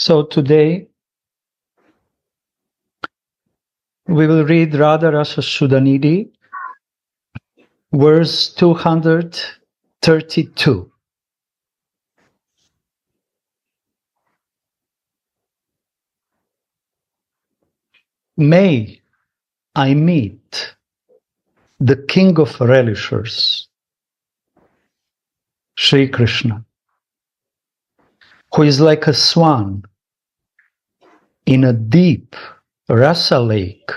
So today we will read Radha, Rasa, Sudhanidhi, verse 232. May I meet the King of Relishers, Sri Krishna, who is like a swan in a deep Rasa lake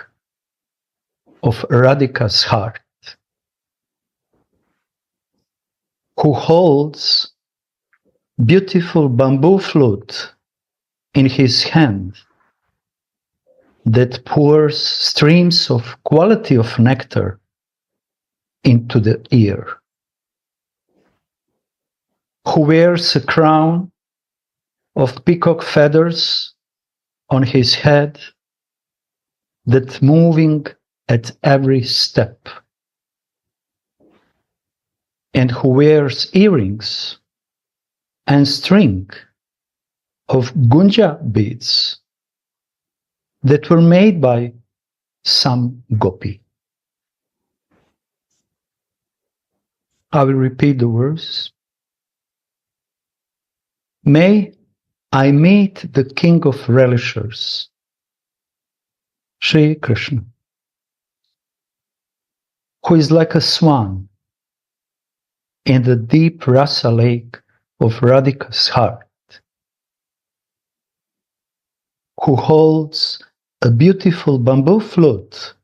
of Radhika's heart, who holds beautiful bamboo flute in his hand that pours streams of quality of nectar into the ear, who wears a crown of peacock feathers on his head that moving at every step, and who wears earrings and string of gunja beads that were made by some gopi. I will repeat the verse. May I meet the King of Relishers, Sri Krishna, who is like a swan in the deep Rasa lake of Radhika's heart, who holds a beautiful bamboo flute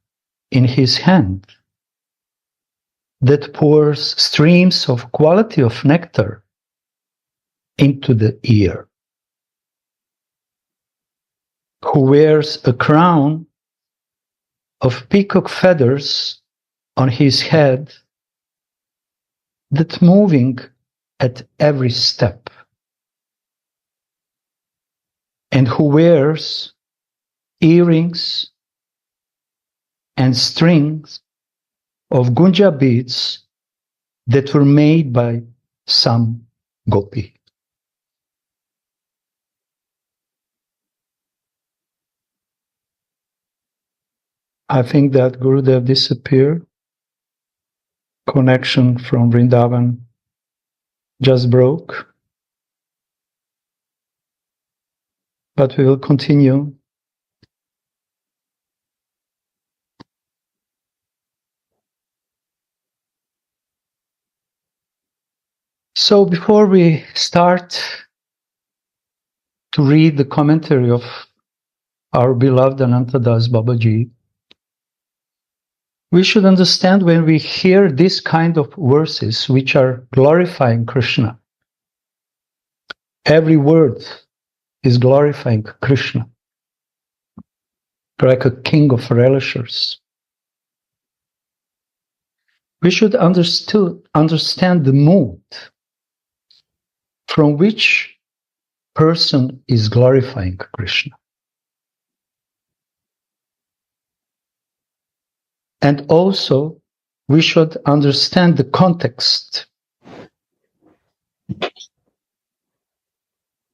in his hand that pours streams of quality of nectar into the ear, who wears a crown of peacock feathers on his head that moving at every step, and who wears earrings and strings of gunja beads that were made by some gopi. I think that Gurudev disappeared. Connection from Vrindavan just broke. But we will continue. So before we start to read the commentary of our beloved Anantadas Babaji, we should understand when we hear this kind of verses which are glorifying Krishna. Every word is glorifying Krishna, like a king of relishers. We should understand the mood from which person is glorifying Krishna. And also, we should understand the context.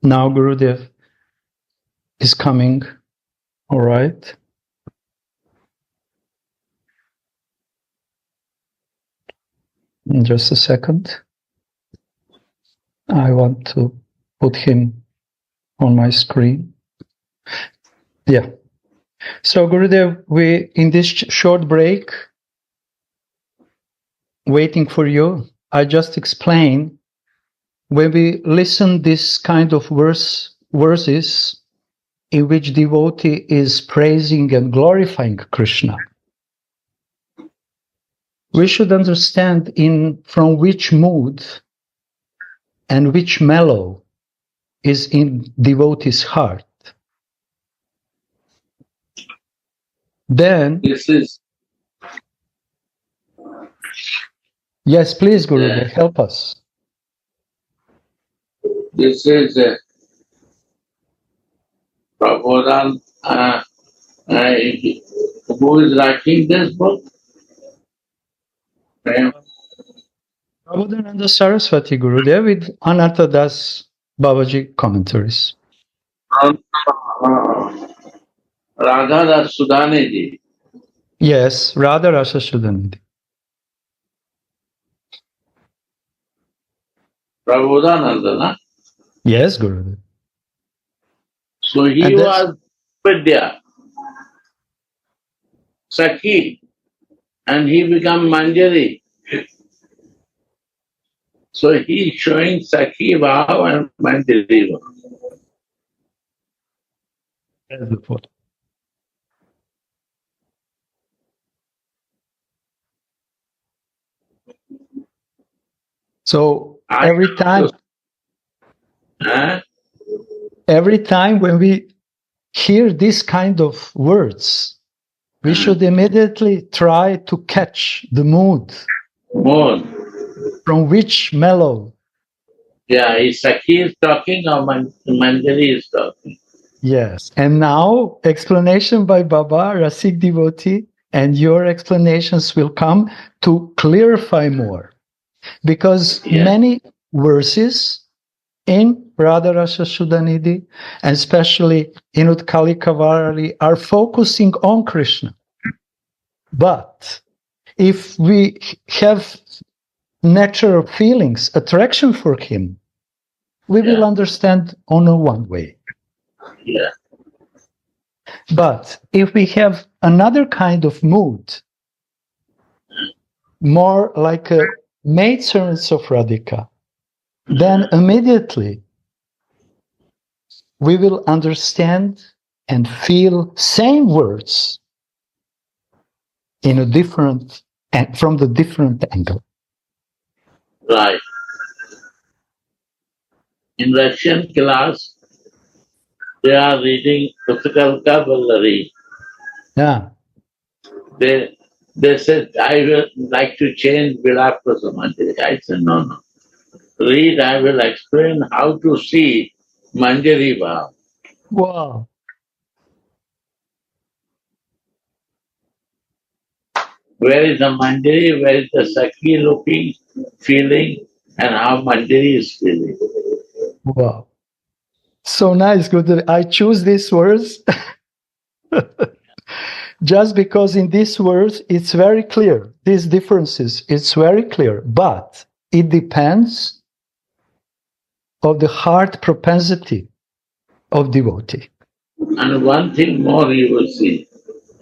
Now Gurudev is coming, all right? In just a second. I want to put him on my screen. Yeah. So Gurudev, we in this short break, waiting for you, I just explained when we listen this kind of verses in which devotee is praising and glorifying Krishna, we should understand from which mood and which mellow is in devotee's heart. Then yes, please, Gurudev, help us. This is Prabodhan, who is writing this book? Prabodhananda Saraswati Gurudev with Anantadas Babaji commentaries. Radha das Sudhanidhi. Yes, Radha Rasa Sudhanidhi. Prabodhananda, na? Yes, Gurudev. So he And that's was Vidya, Sakhi, and he became Manjari. So he is showing Sakhi Bhav and Manjari Bhav. the photo. So every time when we hear this kind of words, we should immediately try to catch the mood More. from which mellow. Yeah, Sakhi is talking or Manjari is talking. Yes. And now, explanation by Baba, Rasik devotee, and your explanations will come to clarify more. Because many verses in Radha Rasa Sudhanidhi, and especially in Utkali Kavari, are focusing on Krishna. But if we have natural feelings, attraction for him, we will understand only one way. Yeah. But if we have another kind of mood, more like a maidservants of Radhika, then immediately we will understand and feel same words in a different and from the different angle. Right. In Russian class, they are reading Puthakal Kavalari. Yeah. They said, I will like to change Vilapa Samadhi. I said, no. Read, I will explain how to see Manjari Bhav. Wow. Where is the Manjari, where is the Sakhi looking, feeling, and how Manjari is feeling. Wow. So nice, good. I choose these words just because in these words it's very clear. These differences, it's very clear, but it depends of the heart propensity of devotee. And one thing more you will see.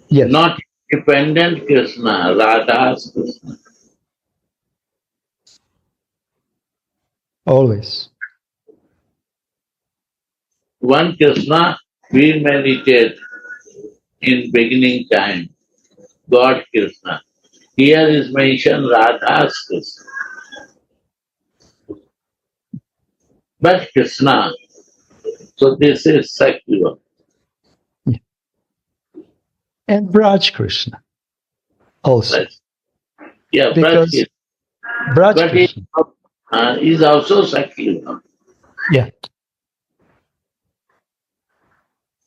Yes. Not independent Krishna, Radha's Krishna. Always. One Krishna we meditate in beginning time, God Krishna. Here is mentioned Radha's Krishna. But Krishna, so this is Sakya. And Braj Krishna also. Yeah, because Braj but Krishna is also Sakya. Yeah.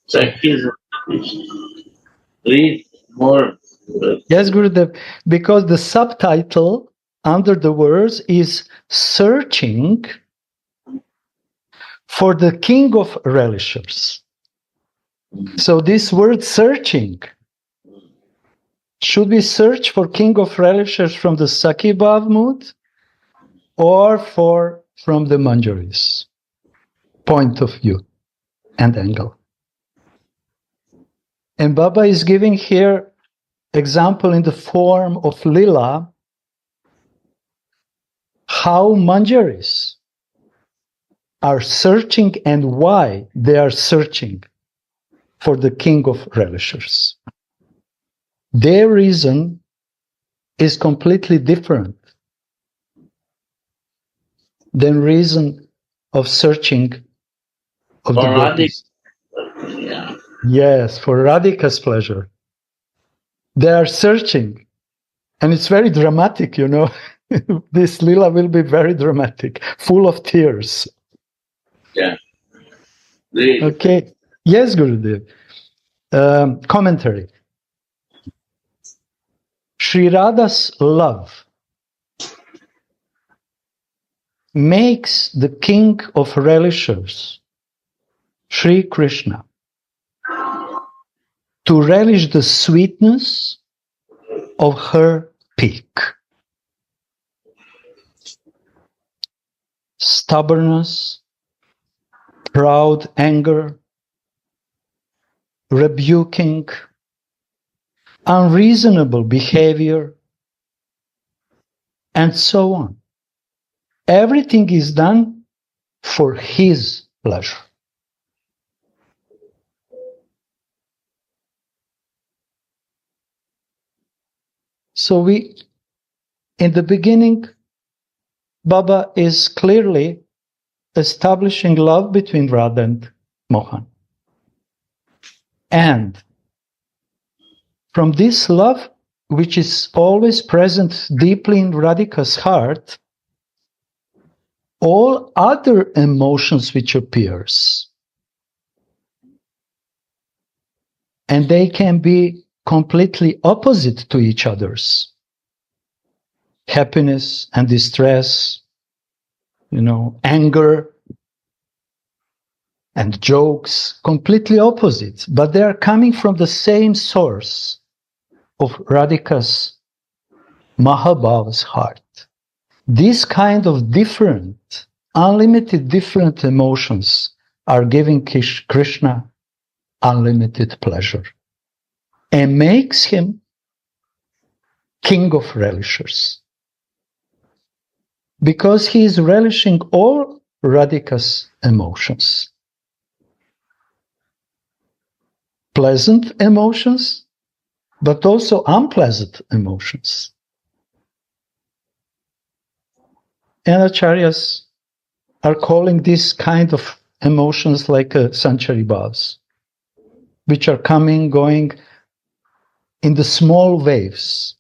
Sakya is read more. Yes, Gurudev, because the subtitle under the words is Searching for the King of Relishers. So this word searching, should we search for King of Relishers from the Sakibhav mood or from the Manjaris point of view and angle? And Baba is giving here example in the form of Lila, how Manjaris are searching and why they are searching for the King of Relishers. Their reason is completely different than reason of searching of the devotees. Yeah. Yes, for Radhika's pleasure. They are searching, and it's very dramatic, you know. This lila will be very dramatic, full of tears. Yeah. Okay. Yes, Gurudev. Commentary. Sri Radha's love makes the King of Relishers Sri Krishna to relish the sweetness of her peak. Stubbornness, proud anger, rebuking, unreasonable behavior, and so on. Everything is done for his pleasure. So in the beginning, Baba is clearly establishing love between Radha and Mohan. And from this love, which is always present deeply in Radhika's heart, all other emotions which appears, and they can be completely opposite to each other's. Happiness and distress, anger and jokes, completely opposite, but they are coming from the same source of Radhika's Mahabhava's heart. This kind of different, unlimited different emotions are giving Krishna unlimited pleasure and makes him king of relishers. Because he is relishing all Radhika's emotions. Pleasant emotions, but also unpleasant emotions. And acharyas are calling this kind of emotions like sanchari bhavs, which are coming, going in the small waves.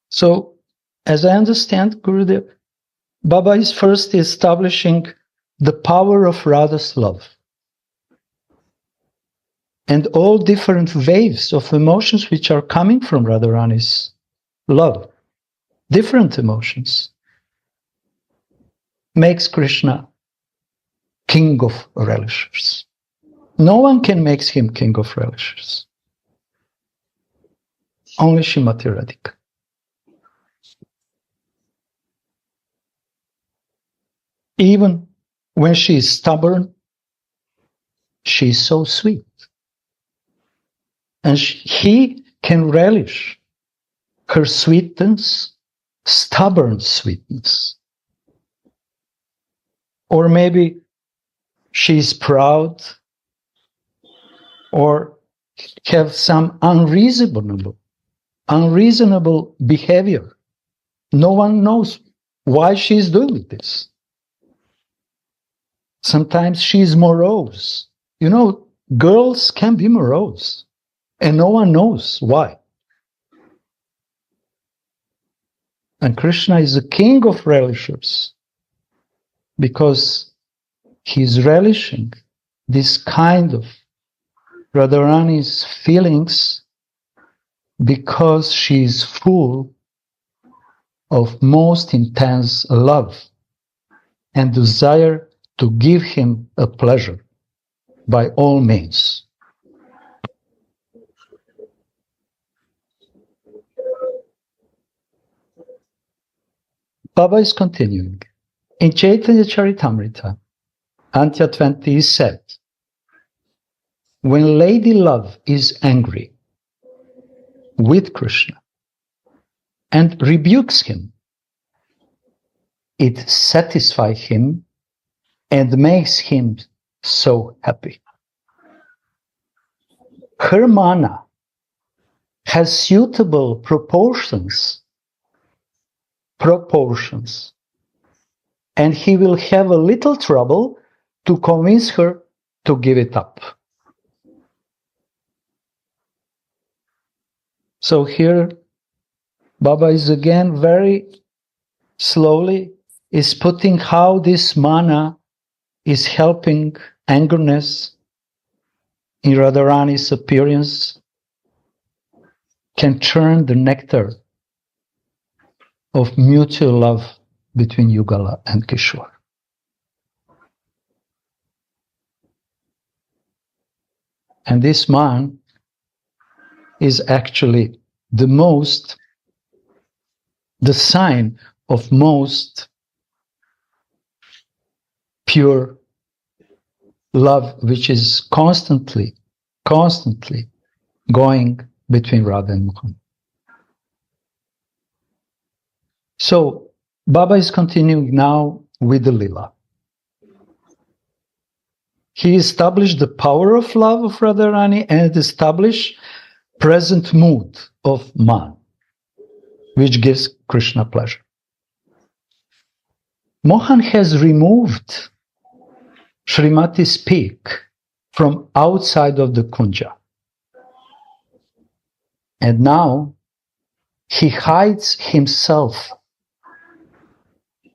So, as I understand, Gurudev, Baba is first establishing the power of Radha's love. And all different waves of emotions which are coming from Radharani's love, different emotions, makes Krishna king of relishers. No one can make him king of relishers. Only Srimati Radhika. Even when she is stubborn, she is so sweet. And he can relish her sweetness, stubborn sweetness. Or maybe she is proud or have some unreasonable behavior. No one knows why she is doing this. Sometimes she is morose. Girls can be morose, and no one knows why. And Krishna is the king of relishers because he's relishing this kind of Radharani's feelings because she is full of most intense love and desire to give him a pleasure by all means. Baba is continuing. In Chaitanya Charitamrita, Antya 20 is said, when Lady Love is angry with Krishna and rebukes him, it satisfies him and makes him so happy. Her mana has suitable proportions, and he will have a little trouble to convince her to give it up. So here, Baba is again very slowly is putting how this mana is helping angerness in Radharani's appearance can turn the nectar of mutual love between Yugala and Kishore. And this man is actually the sign of most pure love, which is constantly going between Radha and Mohan. So Baba is continuing now with the Lila. He established the power of love of Radharani and established present mood of man, which gives Krishna pleasure. Mohan has removed Srimati's peak from outside of the kunja. And now he hides himself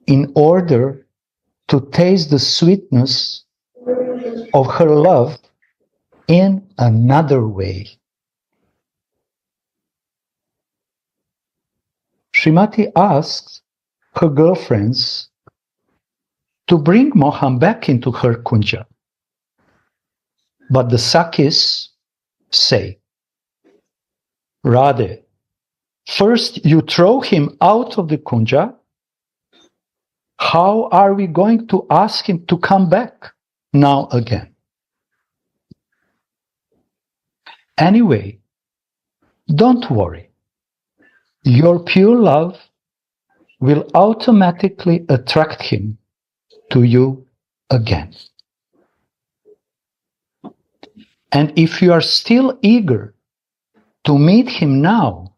in order to taste the sweetness of her love in another way. Srimati asks her girlfriends to bring Mohan back into her kunja. But the Sakis say, Radha, first you throw him out of the kunja. How are we going to ask him to come back now again? Anyway, don't worry. Your pure love will automatically attract him to you again. And if you are still eager to meet him now,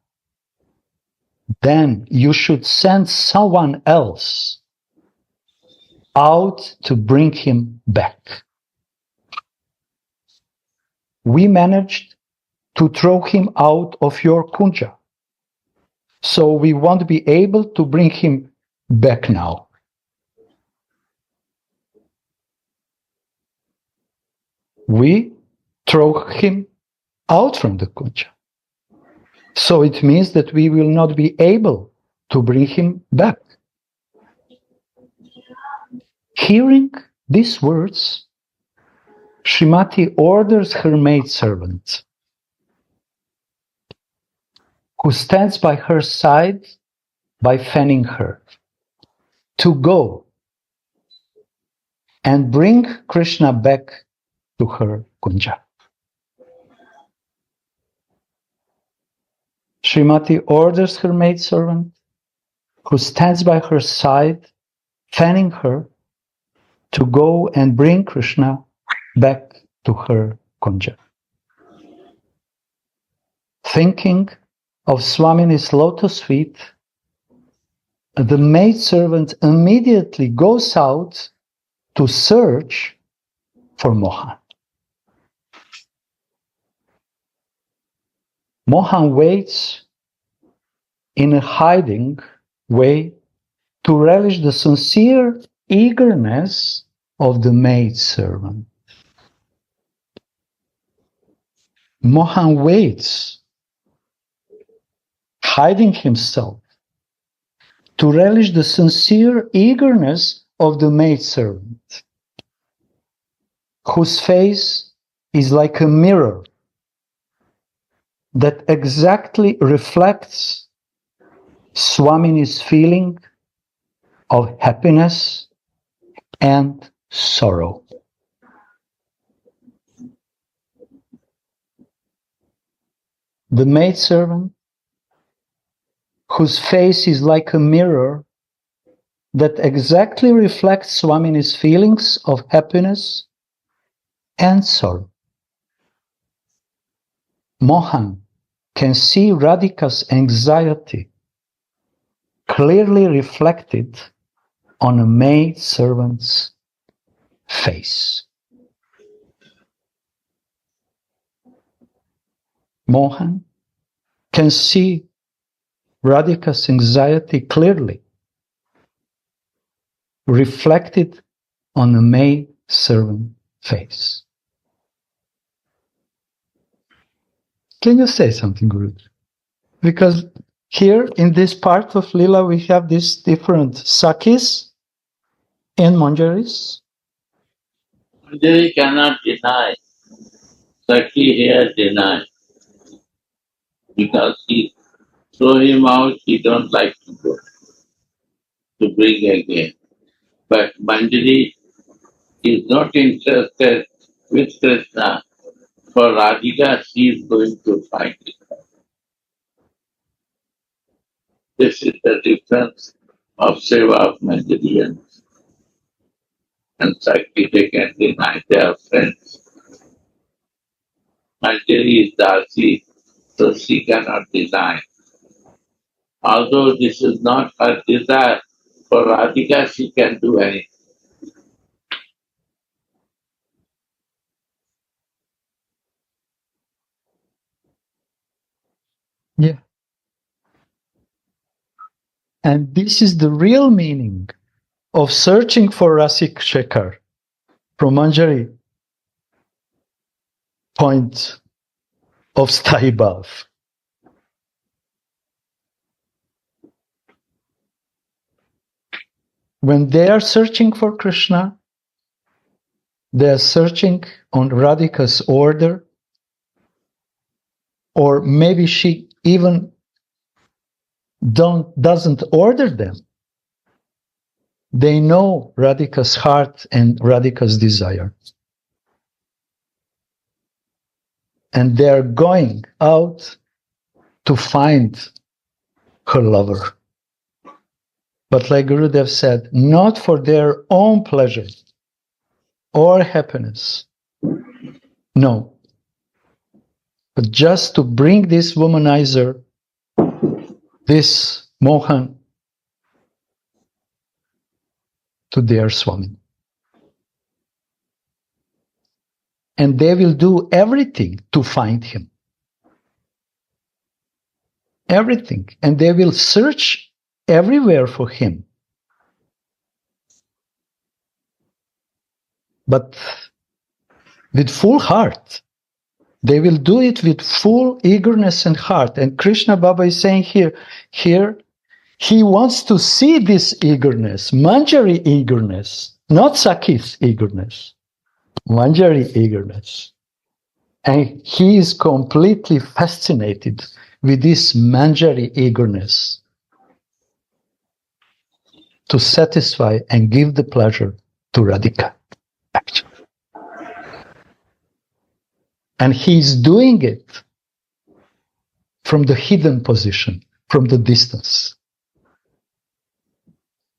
then you should send someone else out to bring him back. We managed to throw him out of your kunja, so we won't be able to bring him back now. We throw him out from the kunja. So it means that we will not be able to bring him back. Hearing these words, Srimati orders her maidservant, who stands by her side by fanning her, to go and bring Krishna back to her kunja. Srimati orders her maidservant, who stands by her side, fanning her, to go and bring Krishna back to her kunja. Thinking of Swamini's lotus feet, the maidservant immediately goes out to search for Mohan. Mohan waits in a hiding way to relish the sincere eagerness of the maidservant. Mohan waits, hiding himself, to relish the sincere eagerness of the maidservant, whose face is like a mirror that exactly reflects Swamini's feeling of happiness and sorrow. The maidservant, whose face is like a mirror that exactly reflects Swamini's feelings of happiness and sorrow. Mohan can see Radhika's anxiety clearly reflected on a maidservant's face. Mohan can see Radhika's anxiety clearly reflected on a maidservant's face. Can you say something, Guru? Because here in this part of Lila we have these different Sakis and Manjaris. Manjari cannot deny Sakhi here denied because he throw him out, he don't like to go, to bring again. But Manjari is not interested with Krishna. For Radhika, she is going to find it. This is the difference of Seva of Manjari and Sakti. They can deny their friends. Manjari is Dasi, so she cannot deny. Although this is not her desire, for Radhika she can do anything. Yeah. And this is the real meaning of searching for Rasik Shekhar from Manjari point of Sthayi Bhav. When they are searching for Krishna, they are searching on Radhika's order, or maybe she even doesn't order them. They know Radhika's heart and Radhika's desire. And they are going out to find her lover. But like Gurudev said, not for their own pleasure or happiness. No. But just to bring this womanizer, this Mohan, to their Swami. And they will do everything to find him. Everything. And they will search everywhere for him. But with full heart. They will do it with full eagerness and heart. And Krishna Baba is saying here, he wants to see this eagerness, Manjari eagerness, not Sakhi's eagerness, Manjari eagerness. And he is completely fascinated with this Manjari eagerness to satisfy and give the pleasure to Radhika, actually. And he's doing it from the hidden position, from the distance.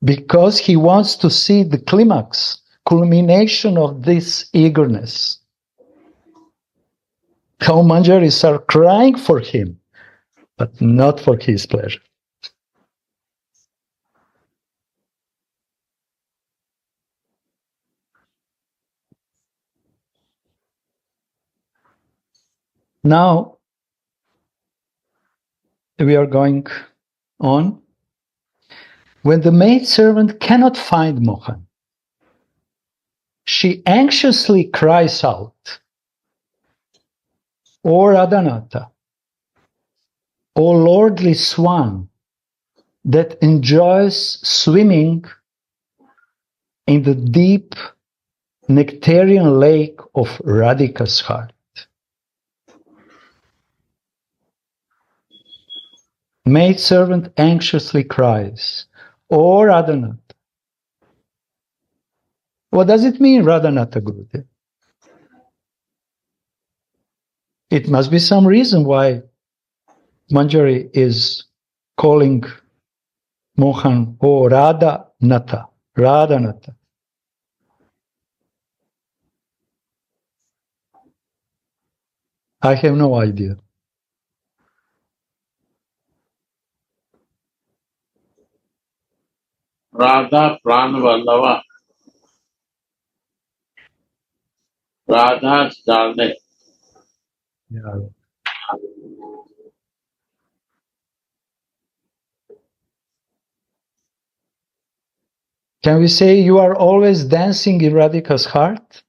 Because he wants to see the climax, culmination of this eagerness. How Manjaris are crying for him, but not for his pleasure. Now, we are going on. When the maidservant cannot find Mohan, she anxiously cries out, O Radhanatha, O lordly swan that enjoys swimming in the deep nectarian lake of Radhika's heart. Maidservant anxiously cries, O Radhanatha. What does it mean, Radhanatha Gurudev? It must be some reason why Manjari is calling Mohan, O Radhanatha, Radhanatha. I have no idea. Radha Pranavallava. Radha's darling. Yeah. Can we say you are always dancing in Radhika's heart?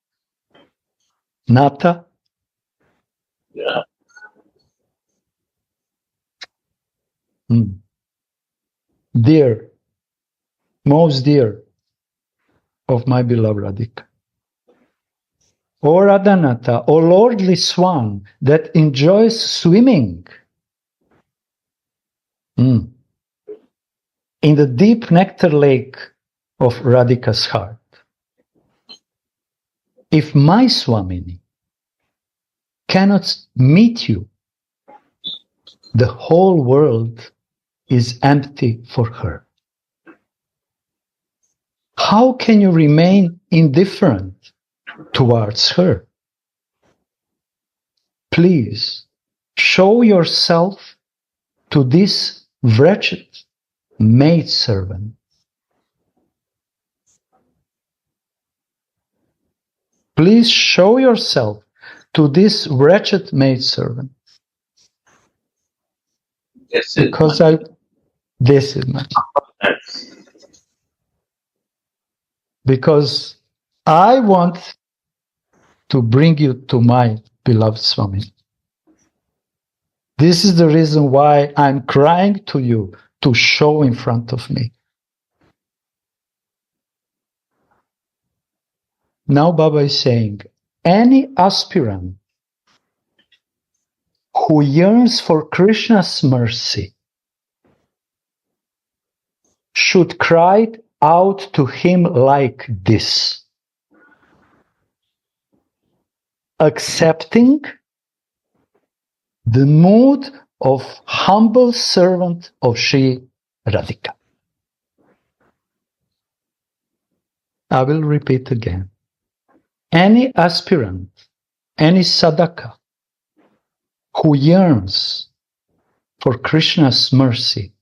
Nata? Yeah. Dear, most dear of my beloved Radhika. O Radhanatha, O lordly swan that enjoys swimming in the deep nectar lake of Radhika's heart. If my Swamini cannot meet you, the whole world is empty for her. How can you remain indifferent towards her? Please show yourself to this wretched maidservant. Please show yourself to this wretched maidservant. This is my. Because I want to bring you to my beloved Swami. This is the reason why I'm crying to you to show in front of me. Now Baba is saying, any aspirant who yearns for Krishna's mercy should cry out to him like this, accepting the mood of humble servant of Sri Radhika. I will repeat again. Any aspirant, any sadhaka who yearns for Krishna's mercy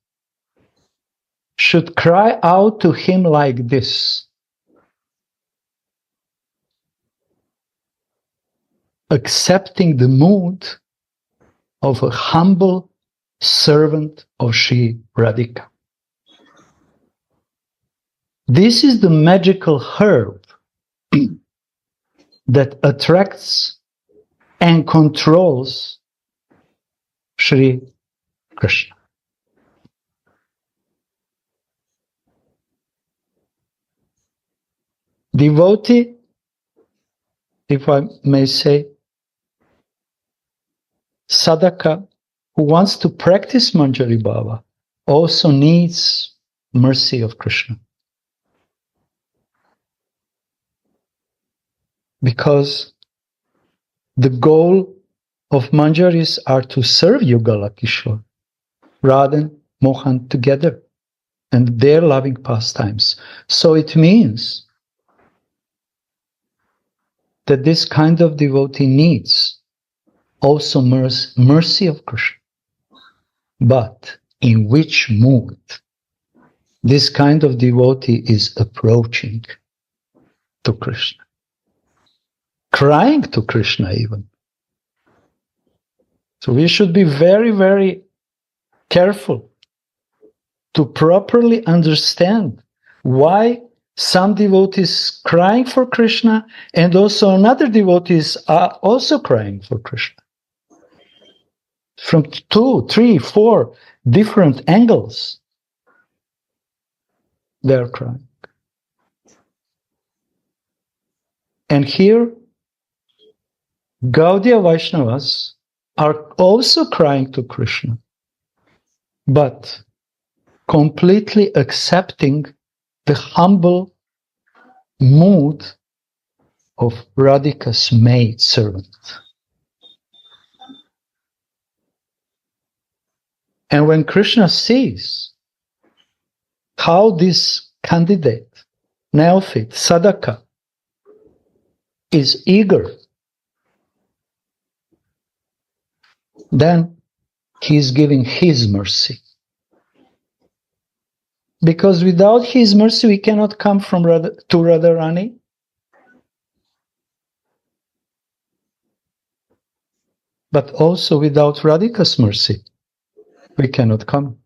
should cry out to him like this, accepting the mood of a humble servant of Sri Radhika. This is the magical herb that attracts and controls Sri Krishna. Devotee, if I may say, sadhaka who wants to practice Manjari Bhava also needs mercy of Krishna. Because the goal of Manjaris are to serve Yugala Kishore, Radha and Mohan together, and their loving pastimes. So it means that this kind of devotee needs also mercy of Krishna. But in which mood this kind of devotee is approaching to Krishna? Crying to Krishna even. So we should be very, very careful to properly understand why some devotees crying for Krishna and also another devotees are also crying for Krishna. From 2, 3, 4 different angles, they are crying. And here, Gaudiya Vaishnavas are also crying to Krishna, but completely accepting the humble mood of Radhika's maid servant. And when Krishna sees how this candidate, neophyte, sadhaka, is eager, then he is giving his mercy. Because without his mercy, we cannot come from to Radharani. But also without Radhika's mercy, we cannot come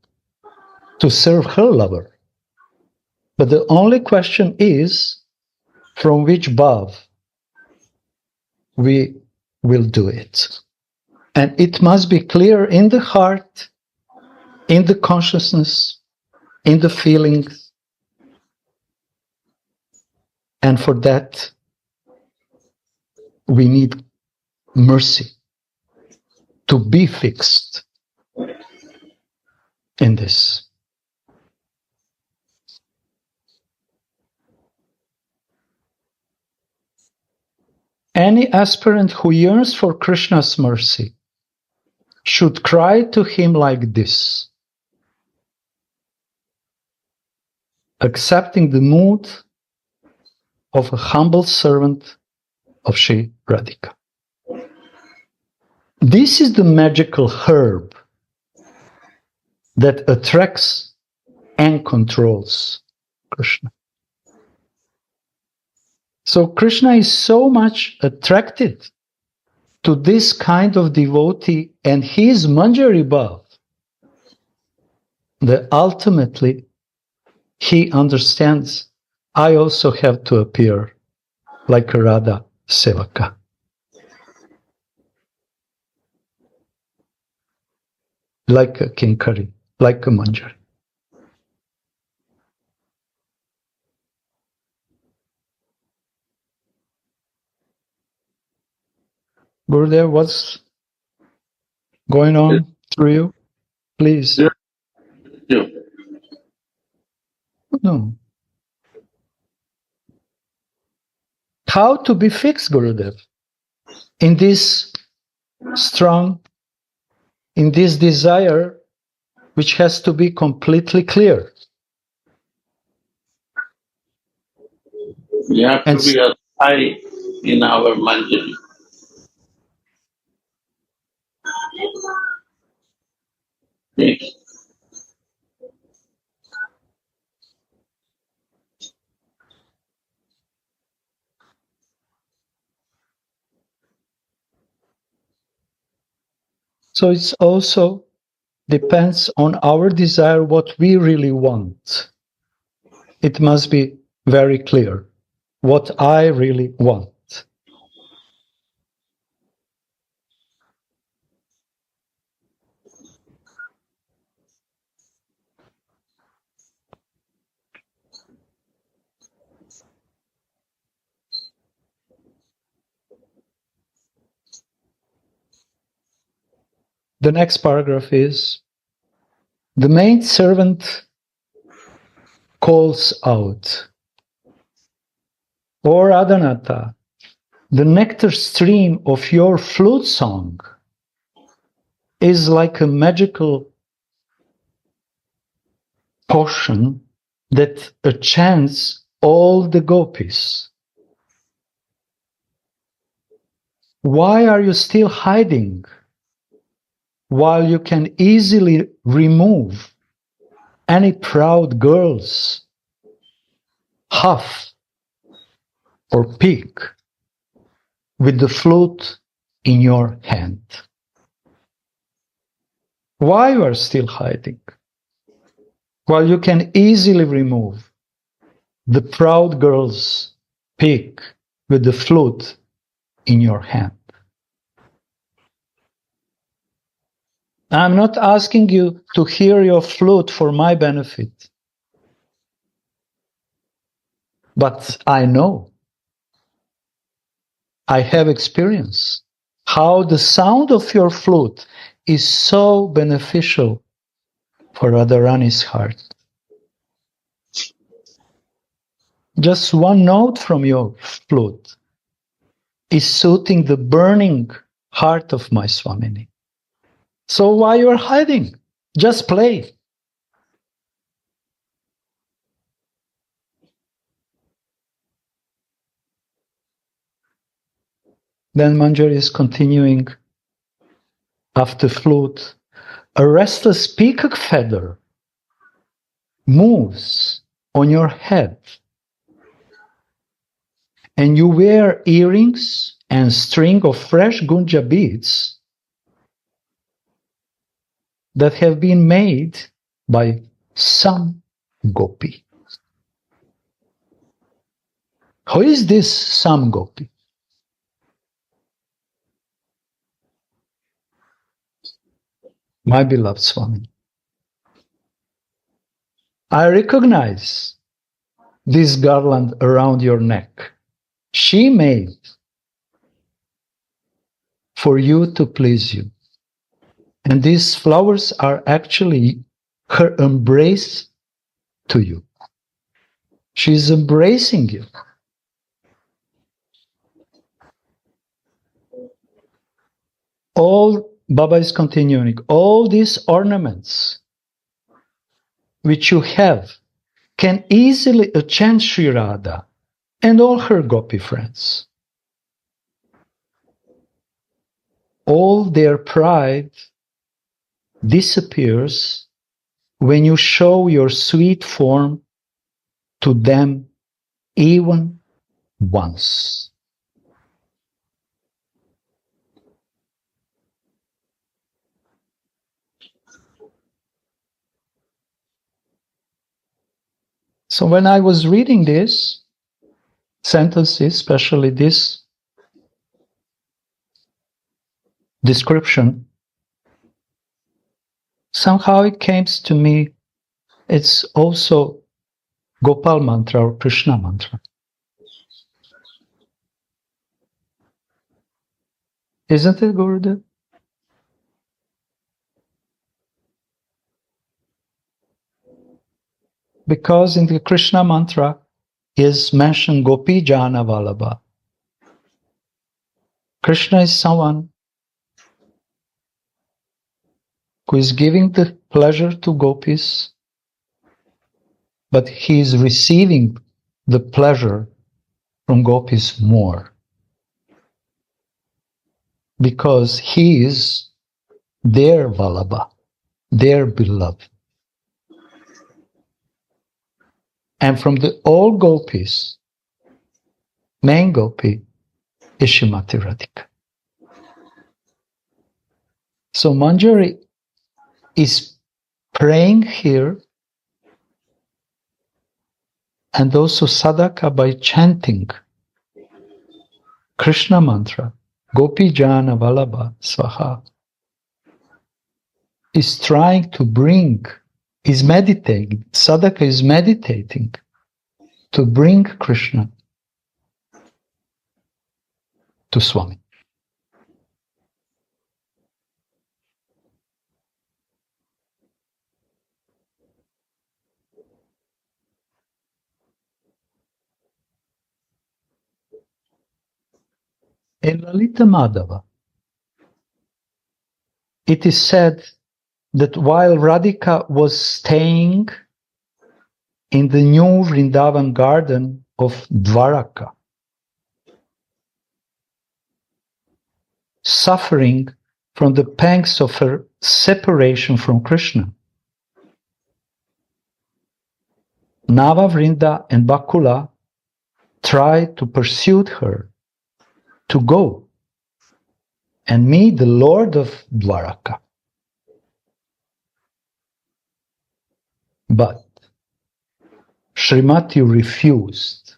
to serve her lover. But the only question is, from which bhav we will do it. And it must be clear in the heart, in the consciousness, in the feelings. And for that, we need mercy to be fixed in this. Any aspirant who yearns for Krishna's mercy should cry to him like this, accepting the mood of a humble servant of Sri Radhika. This is the magical herb that attracts and controls Krishna. So Krishna is so much attracted to this kind of devotee, and he is Manjari Bhav, that ultimately he understands, I also have to appear like a Radha Sevaka. Like a Kinkari, like a Manjari. Gurudev, what's going on through you? Please. Yeah. No. How to be fixed, Gurudev, in this strong, in this desire which has to be completely clear? We have to be as high in our Manjari. Yes. So it's also depends on our desire, what we really want. It must be very clear what I really want. The next paragraph is, the maid servant calls out, O Radhanatha, the nectar stream of your flute song is like a magical potion that enchants all the gopis. Why are you still hiding while you can easily remove any proud girl's huff or pique with the flute in your hand? Why you are still hiding while you can easily remove the proud girl's pique with the flute in your hand? I'm not asking you to hear your flute for my benefit, but I know, I have experience how the sound of your flute is so beneficial for Radharani's heart. Just one note from your flute is soothing the burning heart of my Swamini. So why you are hiding? Just play. Then Manjari is continuing after flute. A restless peacock feather moves on your head, and you wear earrings and string of fresh gunja beads that have been made by some gopi. Who is this some gopi? My beloved Swami, I recognize this garland around your neck. She made for you to please you. And these flowers are actually her embrace to you. She's embracing you. Baba is continuing, all these ornaments which you have can easily enchant Sri Radha and all her gopi friends. All their pride disappears when you show your sweet form to them even once. So when I was reading these sentences, especially this description, somehow it came to me, it's also Gopal mantra or Krishna mantra. Isn't it, Gurudev? Because in the Krishna mantra is mentioned Gopi Jana Vallabha. Krishna is someone who is giving the pleasure to gopis, but he is receiving the pleasure from gopis more. Because he is their Vallabha, their beloved. And from the all gopis, main gopi is Srimati Radhika. So Manjari is praying here and also sadhaka by chanting Krishna mantra, Gopi Jana Vallabha Swaha, is trying to bring, is meditating, sadhaka is meditating to bring Krishna to Swami. In Lalita Madhava, it is said that while Radhika was staying in the new Vrindavan garden of Dwaraka, suffering from the pangs of her separation from Krishna, Nava Vrinda and Bakula tried to pursue her to go and meet the Lord of Dwaraka. But Srimati refused,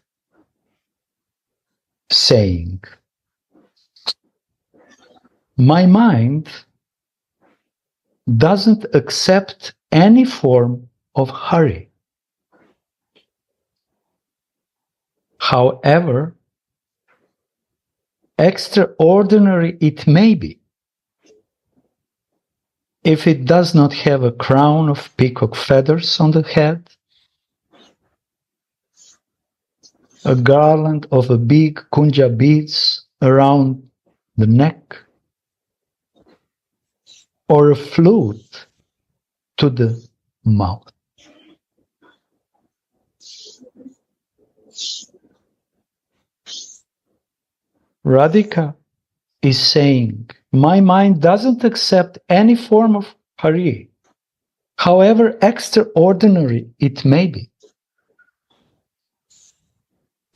saying, my mind doesn't accept any form of Hari. However extraordinary it may be, if it does not have a crown of peacock feathers on the head, a garland of a big kunja beads around the neck, or a flute to the mouth. Radhika is saying, my mind doesn't accept any form of Hari, however extraordinary it may be.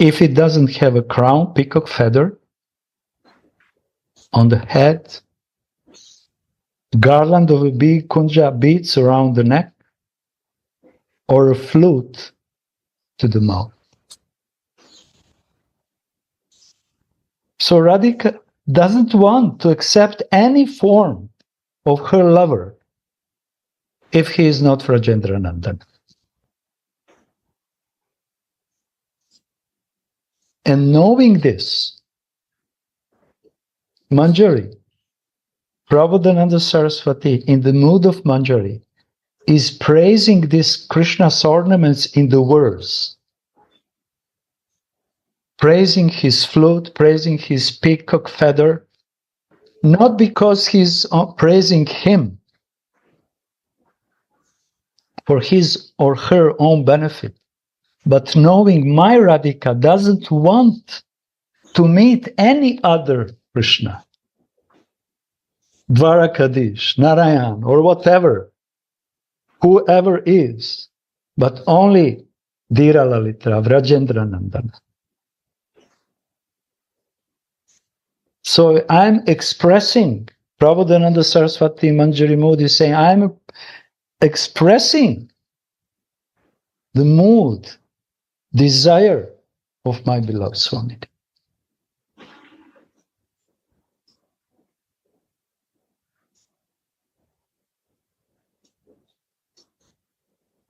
If it doesn't have a crown, peacock feather on the head, garland of a big kunja beads around the neck, or a flute to the mouth. So Radhika doesn't want to accept any form of her lover if he is not Rajendra Nandan. And knowing this, Manjari Prabodhananda Saraswati, in the mood of Manjari, is praising these Krishna's ornaments in the verse, praising his flute, praising his peacock feather, not because he's praising him for his or her own benefit, but knowing my Radhika doesn't want to meet any other Krishna, Dwarakadish, Narayan, or whatever, whoever is, but only Dhira Lalitra, Vrajendra Nandana. So I'm expressing, Prabodhananda Saraswati Manjari Mood is saying, I'm expressing the mood, desire of my beloved Sudhanidhi.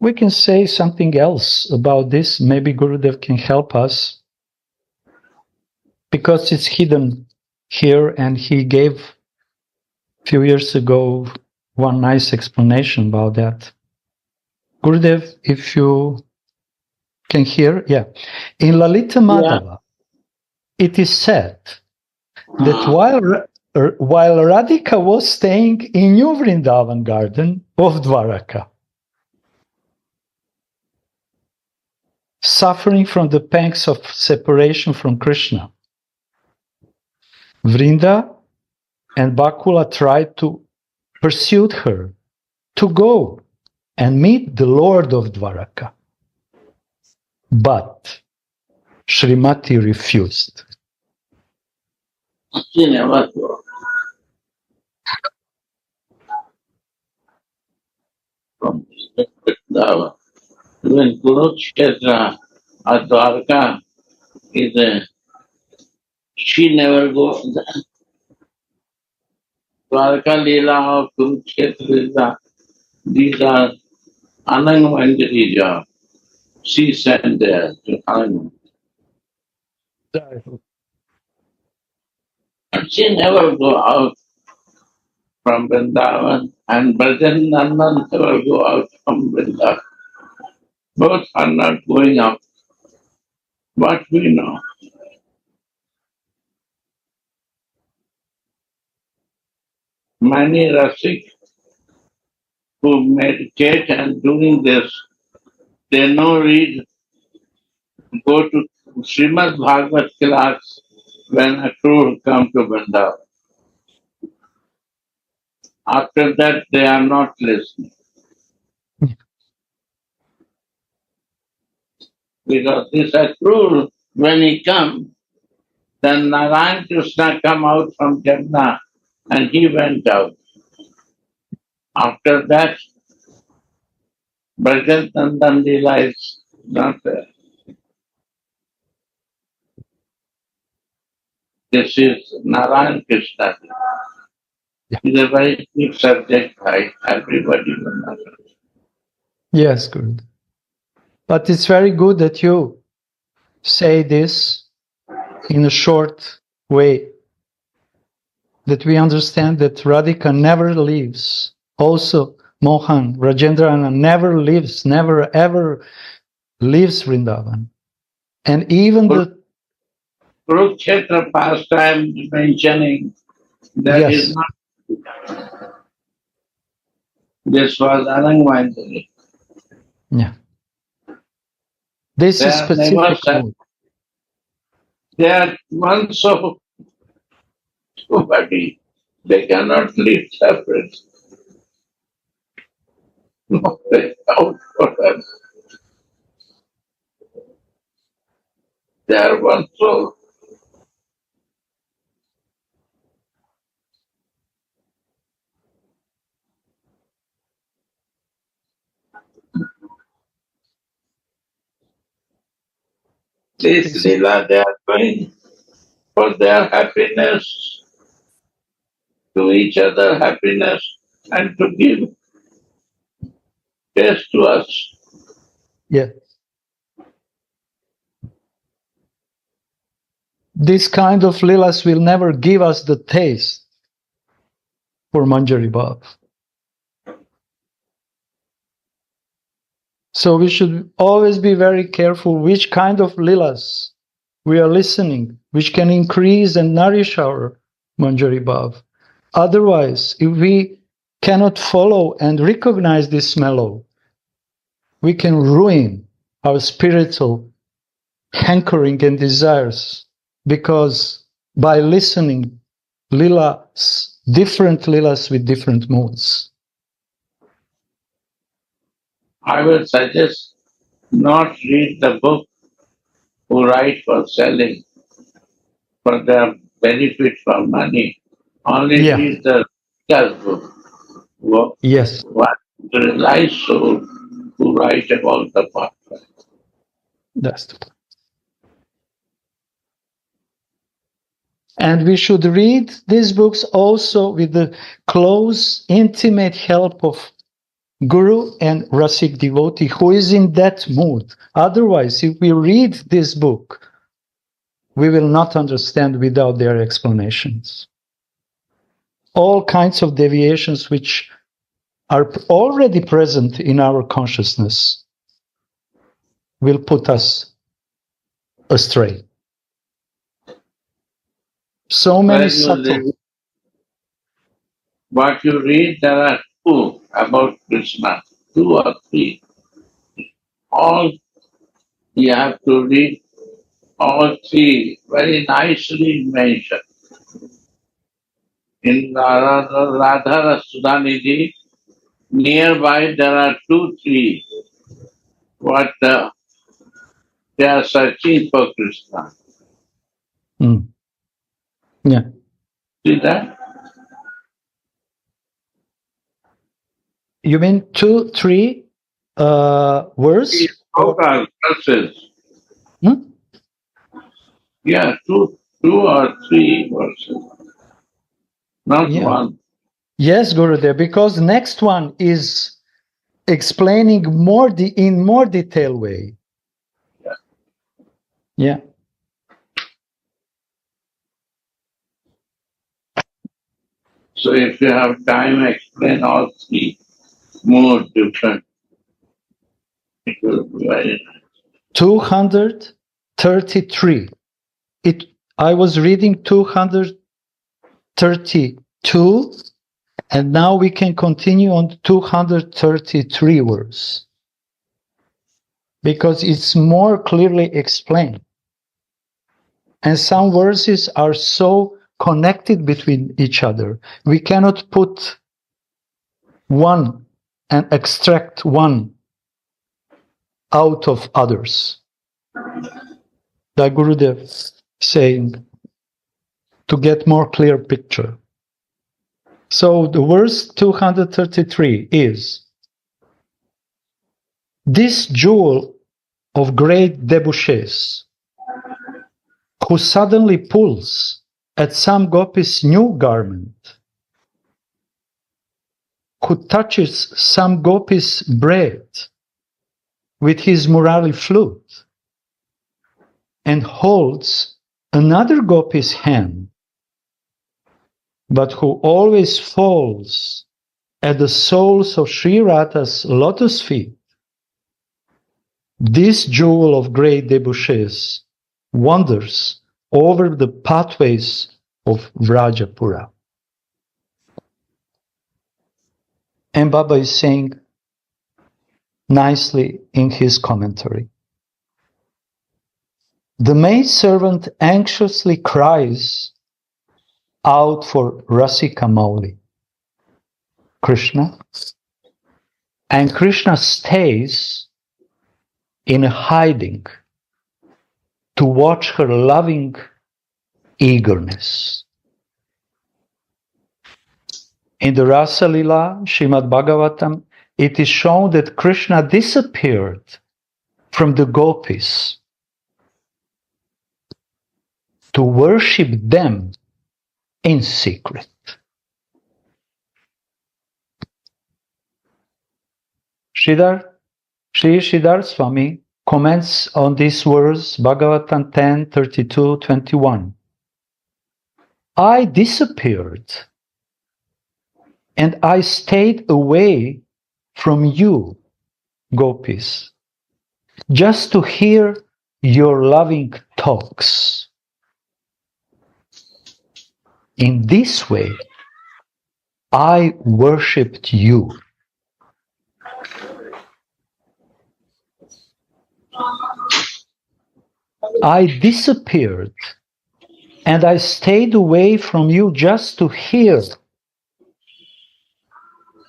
We can say something else about this. Maybe Gurudev can help us, because it's hidden here, and he gave a few years ago one nice explanation about that. Gurudev, if you can hear, yeah. In Lalita Madhava, it is said that while Radhika was staying in New Vrindavan garden of Dwaraka, suffering from the pangs of separation from Krishna, Vrinda and Bakula tried to pursue her to go and meet the Lord of Dwaraka. But Srimati refused. She never go. From Vrindavan. Even Kurukshetra or Dwarka is a, she never go. Dwarka Leela or Kurukshetra Leela, these are Anangamandiri job. She sent there to Anangamandiri. And she never go out from Vrindavan, and Brajan Nandan never go out from Vrindavan. Both are not going out. What we know. Many Rasik who meditate and doing this, they know read, go to Srimad Bhagavat class when a crew come to Vrindavan. After that, they are not listening. Because this Akrur, when he come, then Narayan Krishna come out from Jamna and he went out. After that, Brajan Nandan Leela is not there. This is Narayan Krishna. It's a very deep subject, right? Everybody will know. Yes, good. But it's very good that you say this in a short way, that we understand that Radhika never leaves. Also, Mohan, Rajendrana never leaves, never ever leaves Vrindavan. And even the Kurukshetra pastime mentioning that is yes, not. This was Anangamandiri. yeah. This They is are never specific said. mood. They are one soul, two body. They cannot live separate. No way out for them. They are one soul. This This is, Leela they are doing for their happiness, to each other happiness, and to give taste to us. yeah. This kind of lilas will never give us the taste. for Manjari Bhav. So we should always be very careful which kind of lilas we are listening, which can increase and nourish our Manjari Bhav. Otherwise, if we cannot follow and recognize this mellow, we can ruin our spiritual hankering and desires, because by listening lilas, different lilas with different moods. I will suggest not read the book who write for selling, for their benefit for money. Only read the book. Yes. What the realized soul who write about the path. That's the point. And we should read these books also with the close, intimate help of Guru and Rasik devotee who is in that mood. Otherwise, if we read this book, we will not understand without their explanations. All kinds of deviations which are already present in our consciousness will put us astray. So many subtle. What you read, there are two about Krishna, 2 or 3. All you have to read, all 3 very nicely mentioned. In Radha Sudhanidhi, nearby there are 2 trees. What they are searching for Krishna. Yeah. See that? You mean 2, 3 words? Verses. Yeah, two or 3 verses. Not one. Yes, Gurudev, because next one is explaining in more detailed way. Yeah. So if you have time, explain all 3 more different. It will be very nice. 233. I was reading 232, and now we can continue on 233 words, because it's more clearly explained. And some verses are so connected between each other. We cannot put one and extract one out of others. Like Gurudev saying, to get more clear picture. So the verse 233 is, this jewel of great debauchees, who suddenly pulls at some gopi's new garment, who touches some gopi's breast with his murali flute, and holds another gopi's hand, but who always falls at the soles of Sri Radha's lotus feet, this jewel of great debauchees wanders over the pathways of Vrajapura. And Baba is saying nicely in his commentary, the maidservant anxiously cries out for Rasika Mauli, Krishna, and Krishna stays in hiding to watch her loving eagerness. In the Rasa Lila, Srimad Bhagavatam, it is shown that Krishna disappeared from the gopis to worship them in secret. Sri Sridhar Swami comments on this verse, Bhagavatam 10:32-21. I disappeared And I stayed away from you, gopis, just to hear your loving talks. In this way, I worshipped you. I disappeared and I stayed away from you just to hear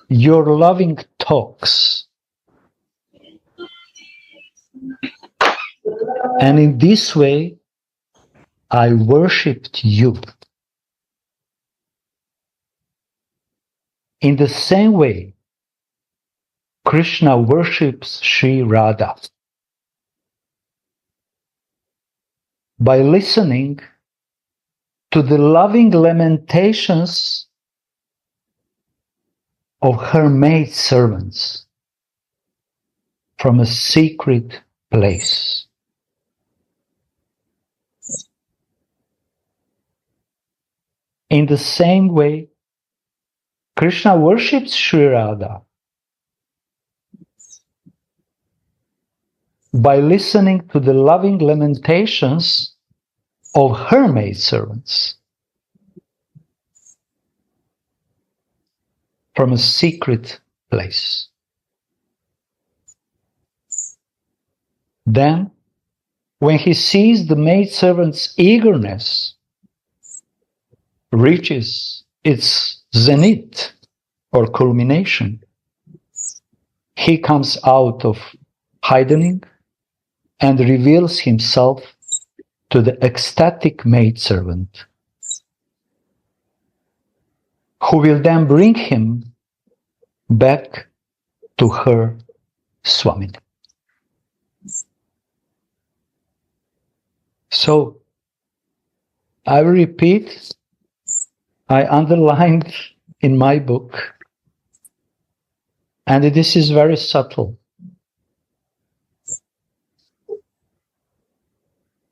your loving talks. And in this way, I worshipped you. In the same way, Krishna worships Sri Radha by listening to the loving lamentations of her maid servants from a secret place. In the same way, Krishna worships Sri Radha by listening to the loving lamentations of her maidservants from a secret place. Then, when he sees the maidservants' eagerness reaches its zenith or culmination, he comes out of hiding and reveals himself to the ecstatic maidservant, who will then bring him back to her Swami. So, I will repeat, I underlined in my book, and this is very subtle,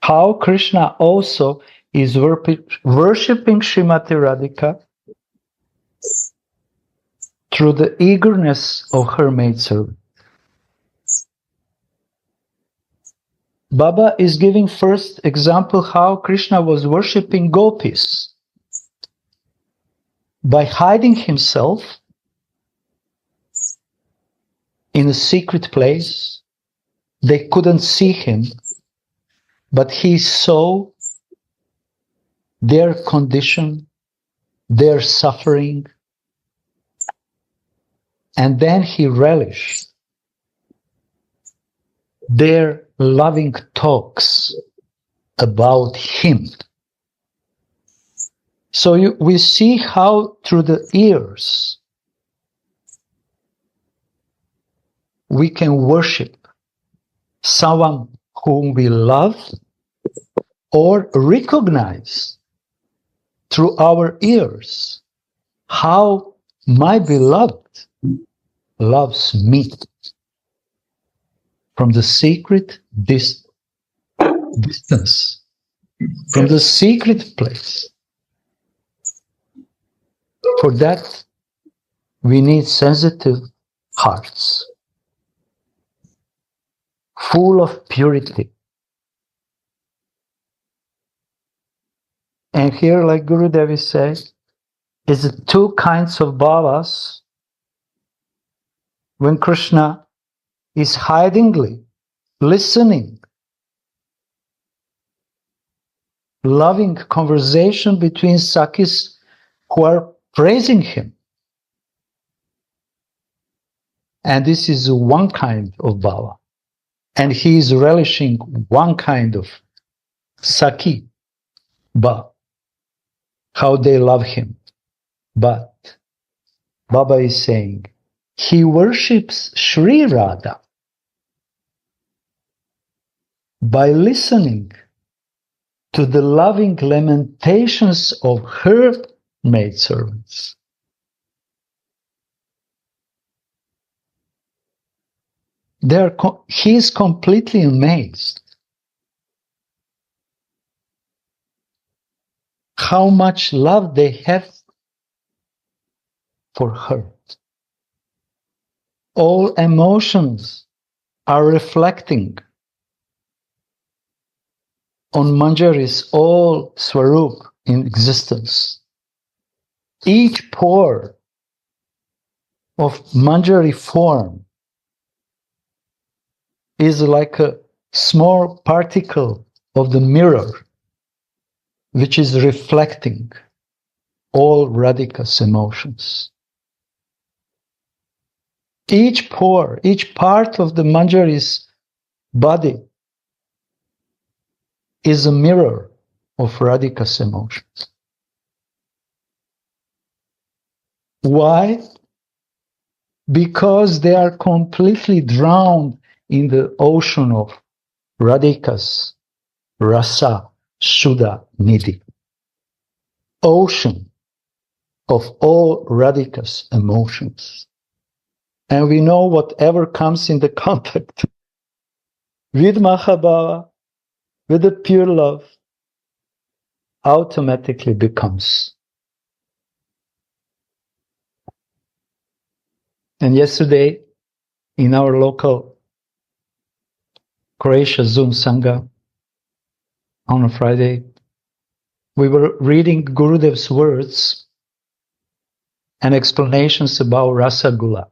how Krishna also is worshipping Srimati Radhika through the eagerness of her maidservant. Baba is giving first example how Krishna was worshipping gopis by hiding himself in a secret place. They couldn't see him, but he saw their condition, their suffering, and then he relished their loving talks about him. So we see how through the ears we can worship someone whom we love or recognize through our ears how my beloved loves me from the secret distance, from the secret place. For that, we need sensitive hearts, full of purity. And here, like Guru Devi says, is two kinds of bhavas. When Krishna is hidingly listening, loving conversation between Sakhis who are praising him. And this is one kind of bhava. And he is relishing one kind of Sakhi bhava, how they love him. But Baba is saying, he worships Sri Radha by listening to the loving lamentations of her maidservants. He is completely amazed how much love they have for her. All emotions are reflecting on Manjari's all Swarup in existence. Each pore of Manjari form is like a small particle of the mirror, which is reflecting all Radhika's emotions. Each pore, each part of the Manjari's body is a mirror of Radhika's emotions. Why? Because they are completely drowned in the ocean of Radhika's Rasa Sudhanidhi. Ocean of all Radhika's emotions. And we know whatever comes in the contact with Mahabhava, with the pure love, automatically becomes. And yesterday, in our local Croatia Zoom Sangha, on a Friday, we were reading Gurudev's words and explanations about Rasagula.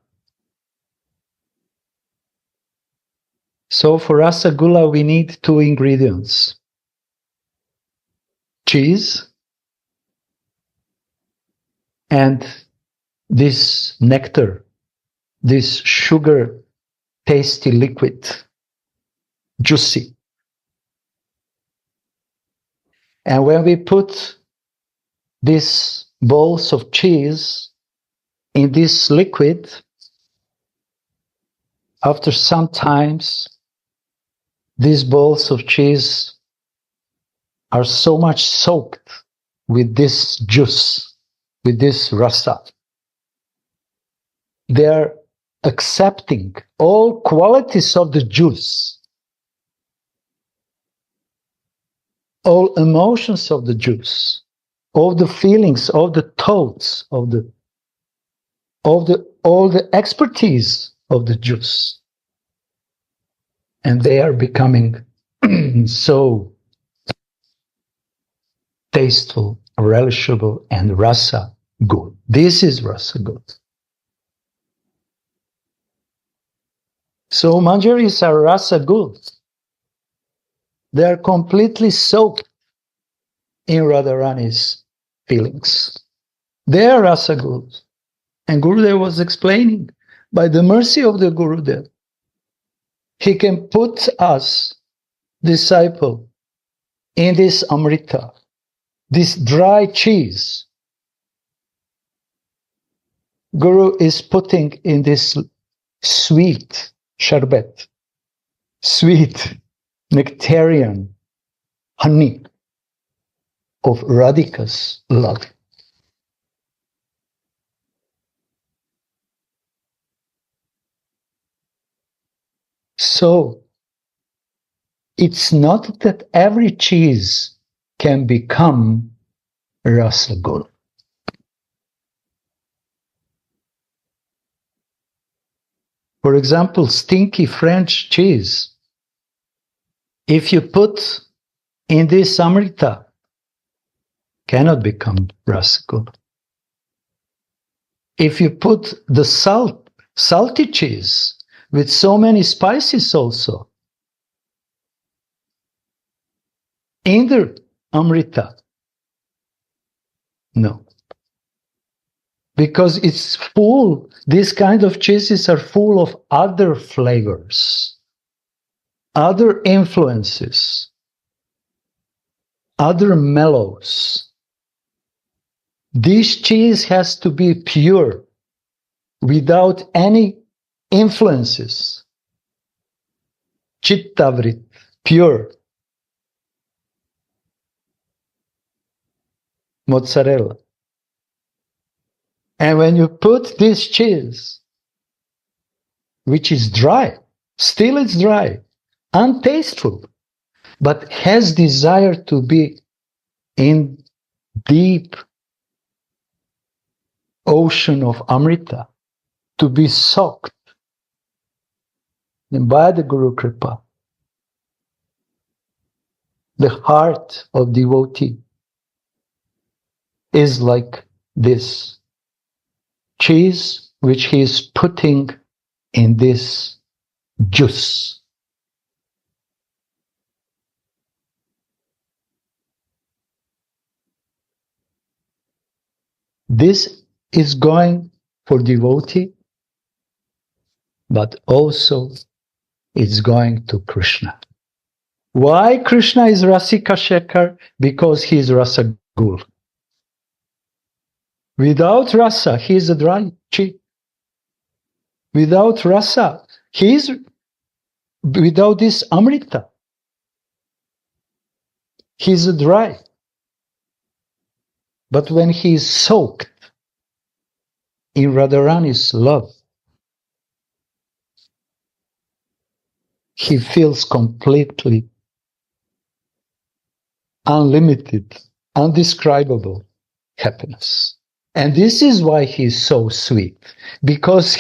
So for Rasagula, we need two ingredients: cheese and this nectar, this sugar tasty liquid, juicy. And when we put these balls of cheese in this liquid, after some times, these balls of cheese are so much soaked with this juice, with this rasa. They are accepting all qualities of the juice, all emotions of the juice, all the feelings, all the thoughts of all the expertise of the juice. And they are becoming so tasteful, relishable, and rasa good. This is rasa good. So manjaris are rasa good. They are completely soaked in Radharani's feelings. They are rasa good. And Gurudev was explaining, by the mercy of the Gurudev, he can put us, disciple, in this amrita, this dry cheese. Guru is putting in this sweet sherbet, sweet nectarian honey of Radhika's love. So, it's not that every cheese can become rasagul. For example, stinky French cheese. If you put in this amrita, cannot become rasagul. If you put the salty cheese with so many spices also in the amrita, no. Because it's full, these kind of cheeses are full of other flavors, other influences, other mellows. This cheese has to be pure, without any influences. Chittavrit, pure. Mozzarella. And when you put this cheese, which is dry, still it's dry, untasteful, but has desire to be in deep ocean of Amrita, to be soaked by the Guru Kripa. The heart of devotee is like this cheese which he is putting in this juice. This is going for devotee, but also it's going to Krishna. Why Krishna is Rasika Shekhar? Because he is Rasa Gul. Without Rasa, he is a dry cheek. Without Rasa, he is without this Amrita. He is dry. But when he is soaked in Radharani's love, he feels completely unlimited, undescribable happiness. And this is why he is so sweet, because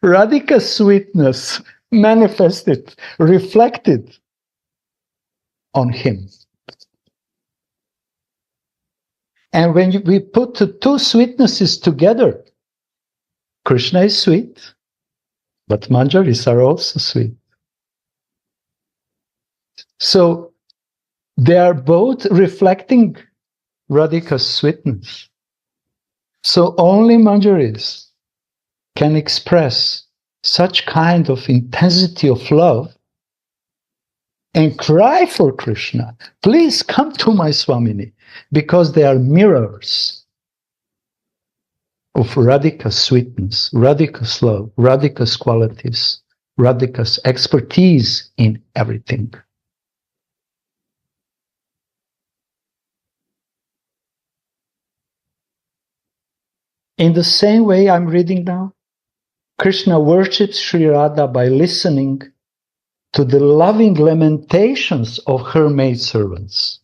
Radhika's sweetness manifested, reflected on him. And when we put the two sweetnesses together, Krishna is sweet, but Manjaris are also sweet. So they are both reflecting Radhika's sweetness. So only Manjaris can express such kind of intensity of love and cry for Krishna, please come to my Swamini, because they are mirrors of Radhika's sweetness, Radhika's love, Radhika's qualities, Radhika's expertise in everything. In the same way I'm reading now, Krishna worships Sri Radha by listening to the loving lamentations of her maidservants.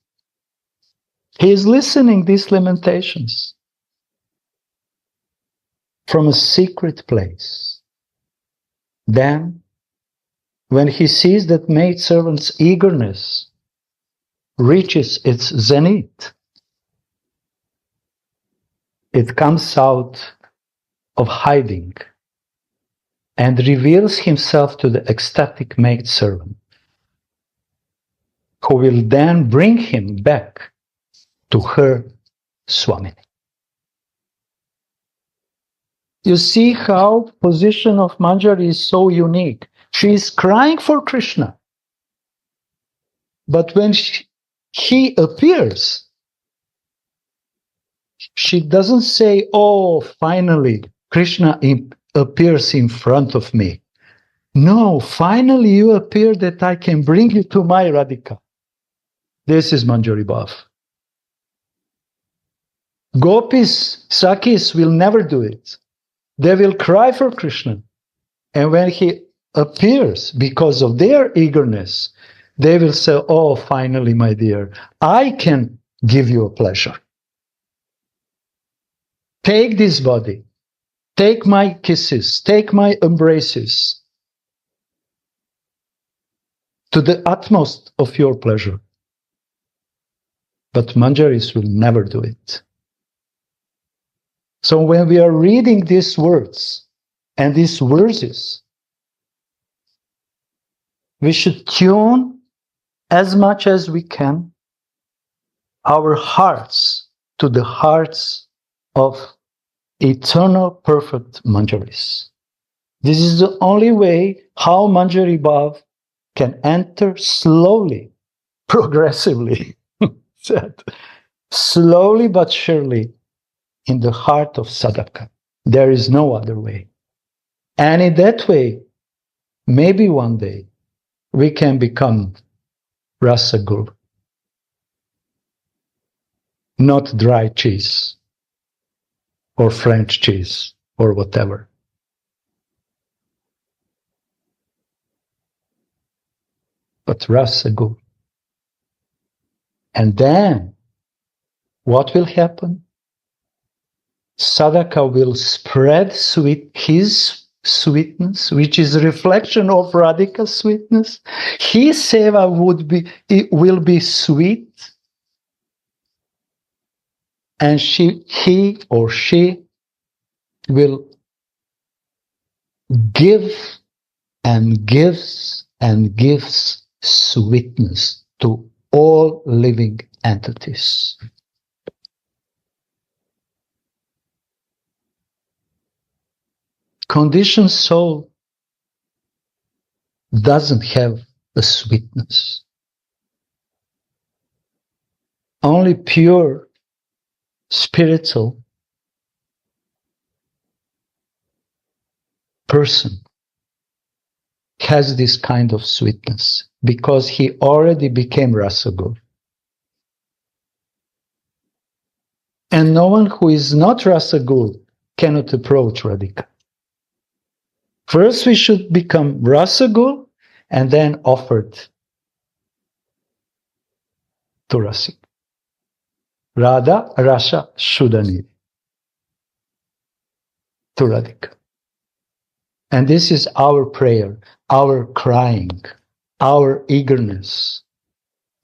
He is listening these lamentations from a secret place. Then, when he sees that maidservant's eagerness reaches its zenith, it comes out of hiding and reveals himself to the ecstatic maidservant, who will then bring him back to her Swamini. You see how position of Manjari is so unique. She is crying for Krishna. But when he appears, she doesn't say, oh, finally, Krishna appears in front of me. No, finally you appear that I can bring you to my Radhika. This is Manjari Bhav. Gopis, Sakhis will never do it. They will cry for Krishna. And when he appears, because of their eagerness, they will say, oh, finally, my dear, I can give you a pleasure. Take this body. Take my kisses. Take my embraces. To the utmost of your pleasure. But Manjaris will never do it. So when we are reading these words and these verses, we should tune as much as we can our hearts to the hearts of eternal perfect Manjaris. This is the only way how Manjari Bhav can enter slowly, progressively, slowly but surely in the heart of sadhaka. There is no other way. And in that way, maybe one day, we can become Rasa Guru. Not dry cheese, or French cheese, or whatever. But Rasa Guru. And then, what will happen? Sadhaka will spread his sweetness, which is a reflection of Radhika's sweetness. His seva will be sweet, and he or she will give and gives and gives sweetness to all living entities. Conditioned soul doesn't have a sweetness. Only pure spiritual person has this kind of sweetness because he already became Rasaguru. And no one who is not Rasaguru cannot approach Radhika. First, we should become Rasaguru and then offered to Rasika. Radha, Rasa, Sudhanidhi to Radhika. And this is our prayer, our crying, our eagerness.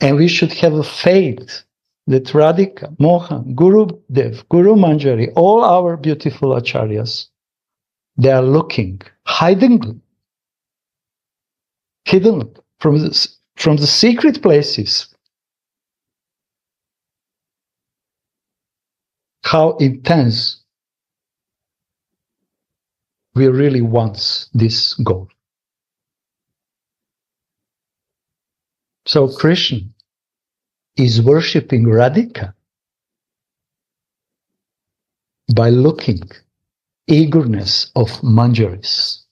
And we should have a faith that Radhika, Mohan, Guru Dev, Guru Manjari, all our beautiful acharyas, they are looking, hidden from the secret places. How intense we really want this goal. So Krishna is worshipping Radhika by looking eagerness of Manjaris,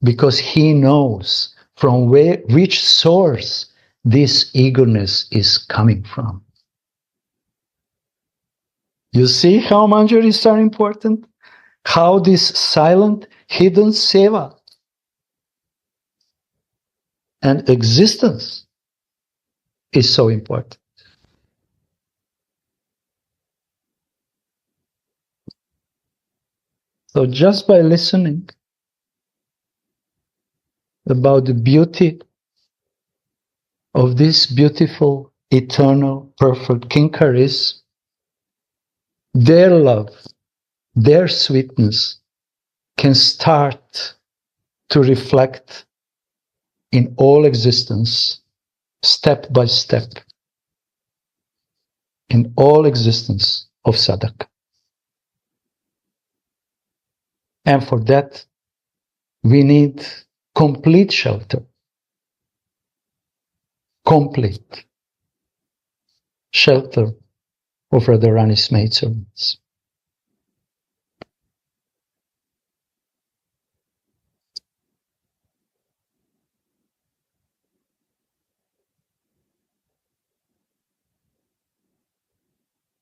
because he knows from which source this eagerness is coming from. You see how Manjaris are important? How this silent, hidden seva and existence is so important. So just by listening about the beauty of this beautiful, eternal, perfect Kinkaris, their love, their sweetness can start to reflect in all existence, step by step, in all existence of sadhaka. And for that, we need complete shelter, complete shelter of Radharani's maidservants.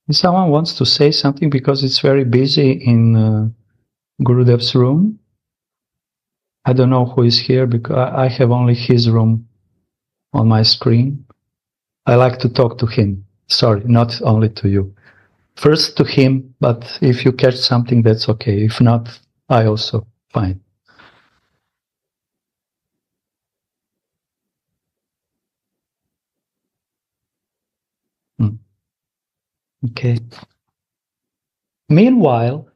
If someone wants to say something, because it's very busy in Gurudev's room. I don't know who is here because I have only his room on my screen. I like to talk to him. Sorry, not only to you. First to him, but if you catch something, that's okay. If not, I also fine. Okay. Meanwhile,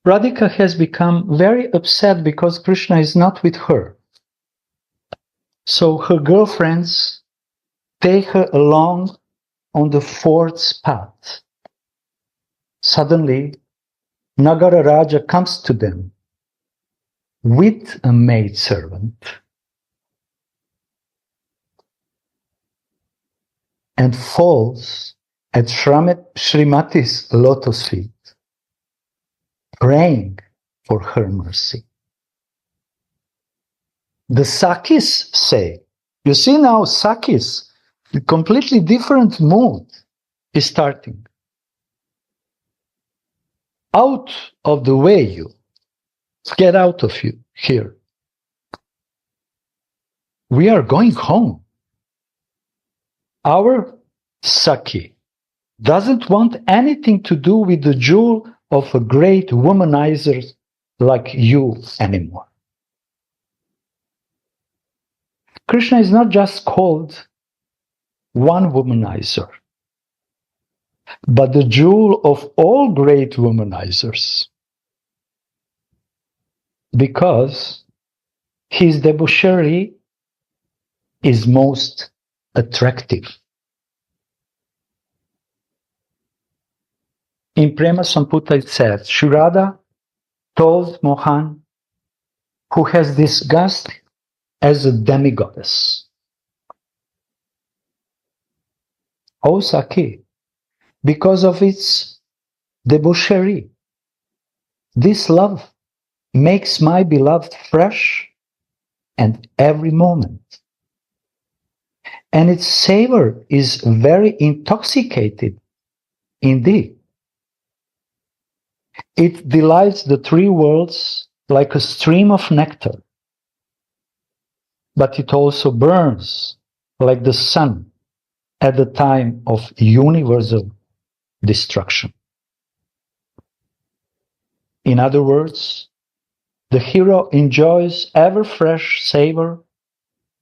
Radhika has become very upset because Krishna is not with her. So her girlfriends take her along on the fourth path. Suddenly, Nagara Raja comes to them with a maidservant and falls at Srimati's lotus feet, praying for her mercy. The Sakis say, you see now Sakis, a completely different mood is starting. Out of the way, you. Get out of you here. We are going home. Our Saki, doesn't want anything to do with the jewel of a great womanizer like you anymore. Krishna is not just called one womanizer, but the jewel of all great womanizers, because his debauchery is most attractive. In Prema Samputa it says, Sri Radha told Mohan, who has disgust as a demigoddess, O Saki, because of its debauchery, this love makes my beloved fresh and every moment. And its savor is very intoxicated indeed. It delights the three worlds like a stream of nectar, but it also burns like the sun at the time of universal destruction. In other words, the hero enjoys ever fresh savor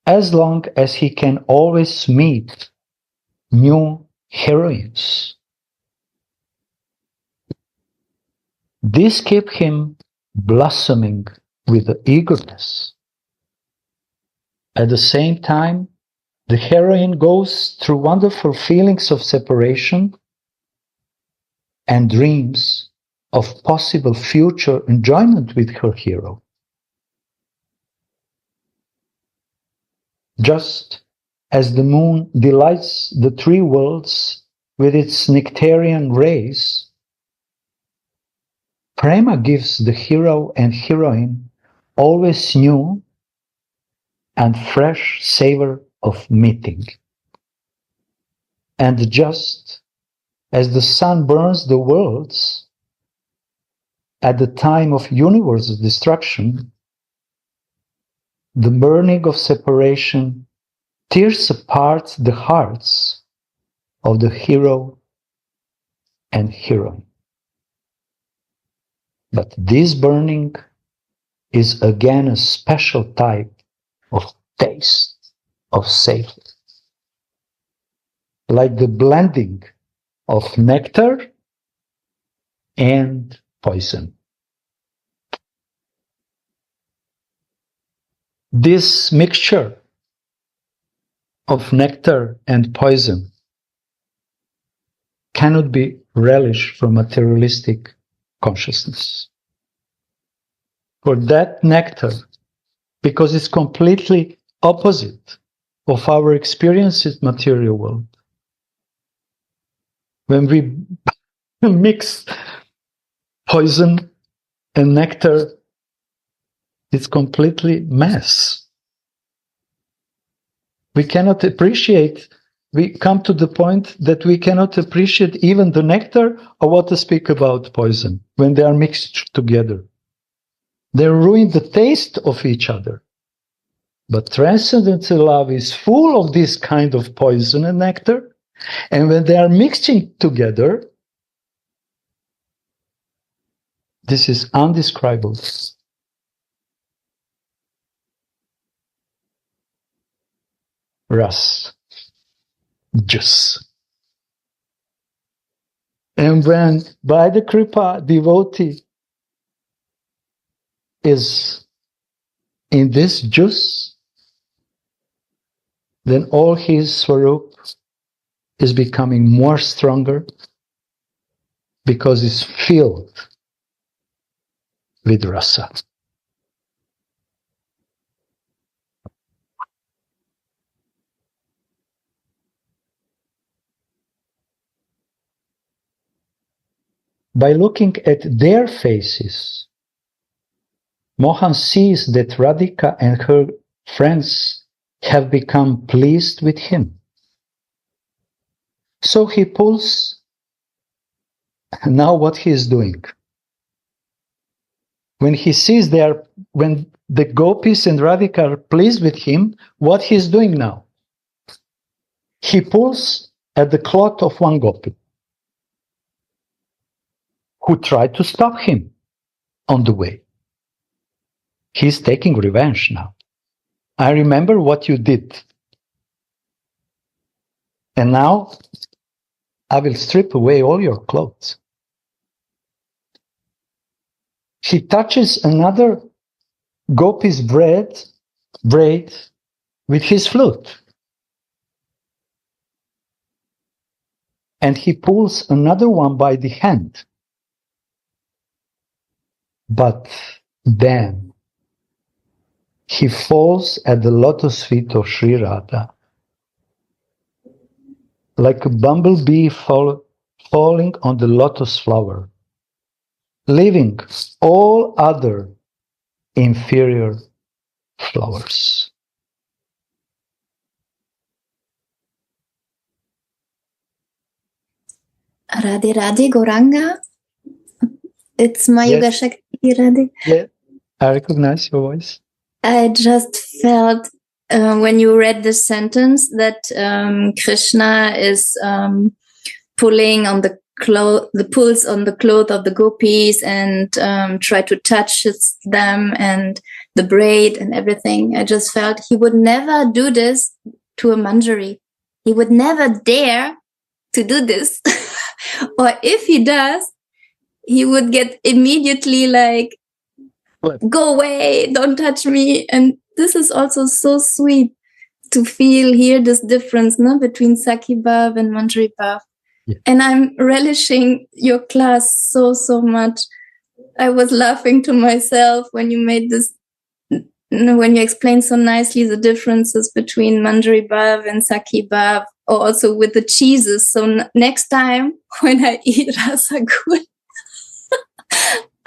as long as he can always meet new heroines. This keeps him blossoming with eagerness. At the same time, the heroine goes through wonderful feelings of separation and dreams of possible future enjoyment with her hero. Just as the moon delights the three worlds with its nectarian rays, Prema gives the hero and heroine always new and fresh savor of meeting. And just as the sun burns the worlds at the time of universal destruction, the burning of separation tears apart the hearts of the hero and heroine. But this burning is again a special type of taste, of savor, like the blending of nectar and poison. This mixture of nectar and poison cannot be relished from materialistic consciousness. For that nectar, because it's completely opposite of our experience in material world, when we mix poison and nectar, it's completely mess. We cannot appreciate, we come to the point that we cannot appreciate even the nectar, or what to speak about poison, when they are mixed together. They ruin the taste of each other. But transcendental love is full of this kind of poison and nectar, and when they are mixing together, this is undescribable. Rasa, juice. And when by the Kripa devotee is in this juice, then all his swarup is becoming more stronger because it's filled with rasa. By looking at their faces, Mohan sees that Radhika and her friends have become pleased with him. So he pulls now what he is doing. When he sees when the gopis and Radhika are pleased with him, what he is doing now? He pulls at the cloth of one gopi. who tried to stop him on the way. He's taking revenge now. I remember what you did. And now I will strip away all your clothes. He touches another gopi's braid with his flute. And he pulls another one by the hand. But then he falls at the lotus feet of Sri Radha, like a bumblebee falling on the lotus flower, leaving all other inferior flowers. Radhe Radhe Gauranga. It's Mayuga Yes. Shakti Radhe. Yeah, I recognize your voice. I just felt when you read this sentence that Krishna is pulling on the pulls on the cloth of the gopis and try to touch them and the braid and everything. I just felt he would never do this to a manjari. He would never dare to do this. Or if he does, he would get immediately like, go away, don't touch me. And this is also so sweet to feel here this difference between Sakhi Bhav and Manjari Bhav. Yeah. And I'm relishing your class so much. I was laughing to myself when you made this, when you explained so nicely the differences between Manjari Bhav and Sakhi Bhav, or also with the cheeses. So next time when I eat rasagul,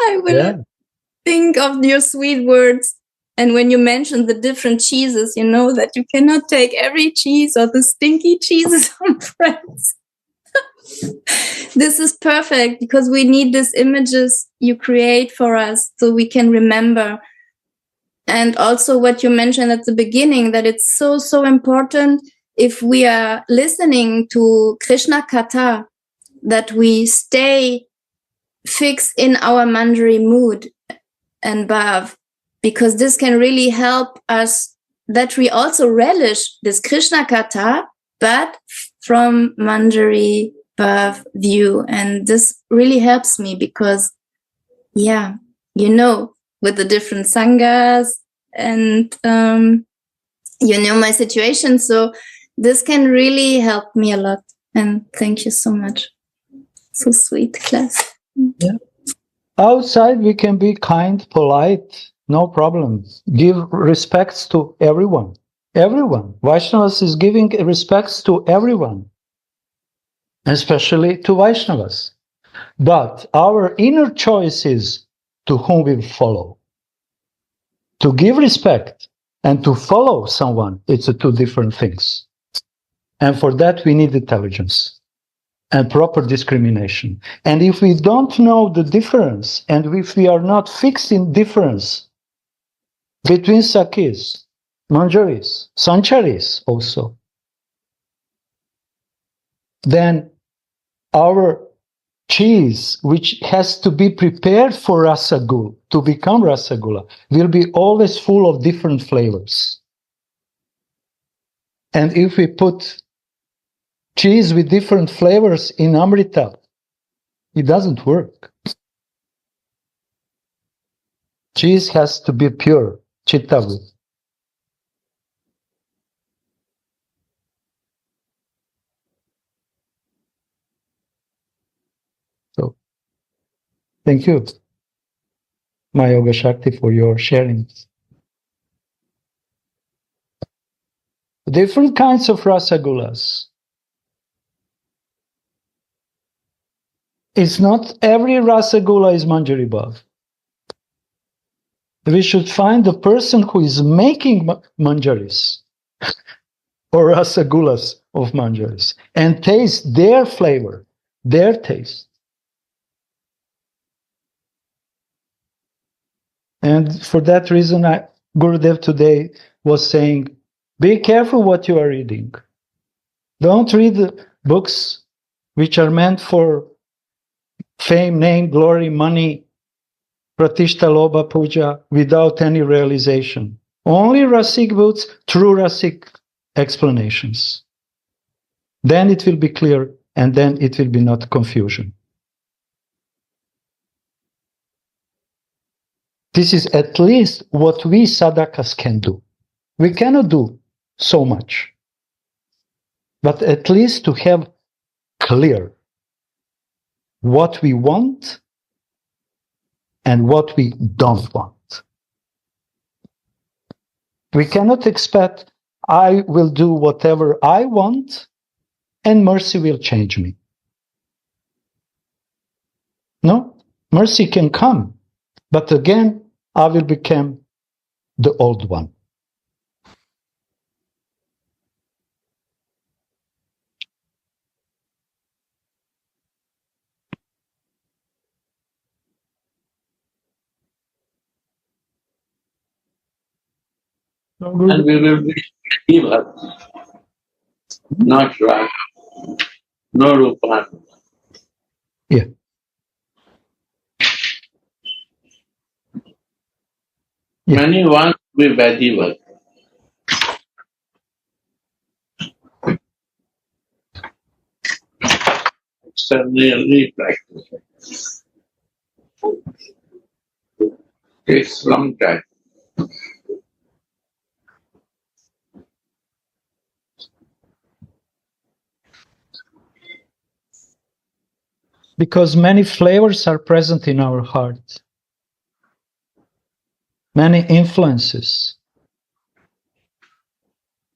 I will think of your sweet words. And when you mentioned the different cheeses, you know that you cannot take every cheese or the stinky cheeses from France. This is perfect because we need these images you create for us so we can remember. And also what you mentioned at the beginning, that it's so important if we are listening to Krishna Katha, that we stay fixed in our Manjari mood and Bhav, because this can really help us that we also relish this Krishna Katha, but from Manjari Bhav view. And this really helps me because, with the different sanghas and, my situation. So this can really help me a lot. And thank you so much. So sweet class. Yeah. Outside, we can be kind, polite, no problem. Give respects to everyone. Everyone. Vaishnavas is giving respects to everyone, especially to Vaishnavas. But our inner choice is to whom we follow. To give respect and to follow someone, it's two different things. And for that, we need intelligence and proper discrimination. And if we don't know the difference, and if we are not fixed in difference between Sakhis, Manjaris, Sancharis also, then our cheese, which has to be prepared for rasagula, to become rasagula, will be always full of different flavors. And if we put cheese with different flavors in Amrita, it doesn't work. Cheese has to be pure, chittavu. So, thank you, my Yoga Shakti, for your sharing. Different kinds of rasagulas. It's not every rasagula is Manjari Bhav. We should find the person who is making manjaris or rasagulas of manjaris and taste their flavor, their taste. And for that reason, Gurudev today was saying, be careful what you are reading. Don't read books which are meant for fame, name, glory, money, pratishta, lobha, puja, without any realization. Only rasic boots, true rasic explanations. Then it will be clear, and then it will be not confusion. This is at least what we sadhakas can do. We cannot do so much, but at least to have clear what we want and what we don't want. We cannot expect I will do whatever I want and mercy will change me. No, mercy can come, but again, I will become the old one. And we will be Shiva, not Radha, no Rupa. Yeah. Yeah. Many want to be Vediva. Externally practice. Takes long time. Because many flavors are present in our heart. Many influences.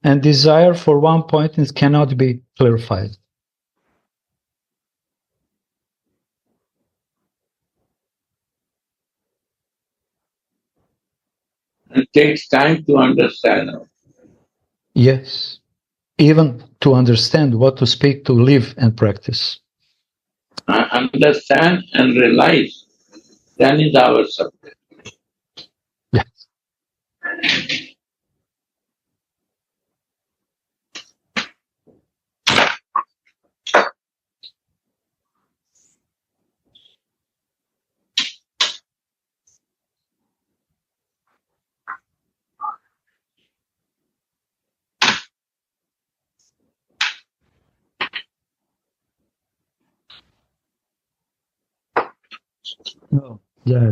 And desire for one point it cannot be clarified. It takes time to understand. Yes. Even to understand what to speak, to live and practice. Understand and realize, then is our subject. Yes. No, yeah.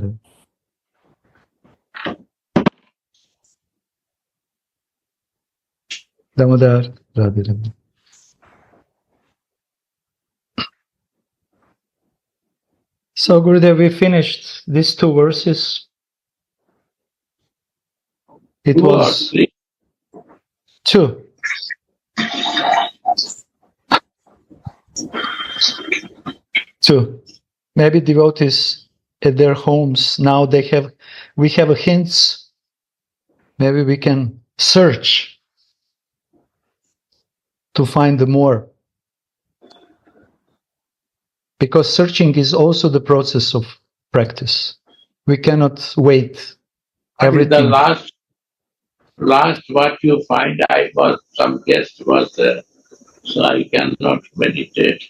Damodar, Radha. So, Gurudev, we finished these two verses. It was two. Two. Maybe devotees at their homes now we have a hints. Maybe we can search to find the more. Because searching is also the process of practice. We cannot wait. Everything. The last what you find, some guest was there, so I cannot meditate.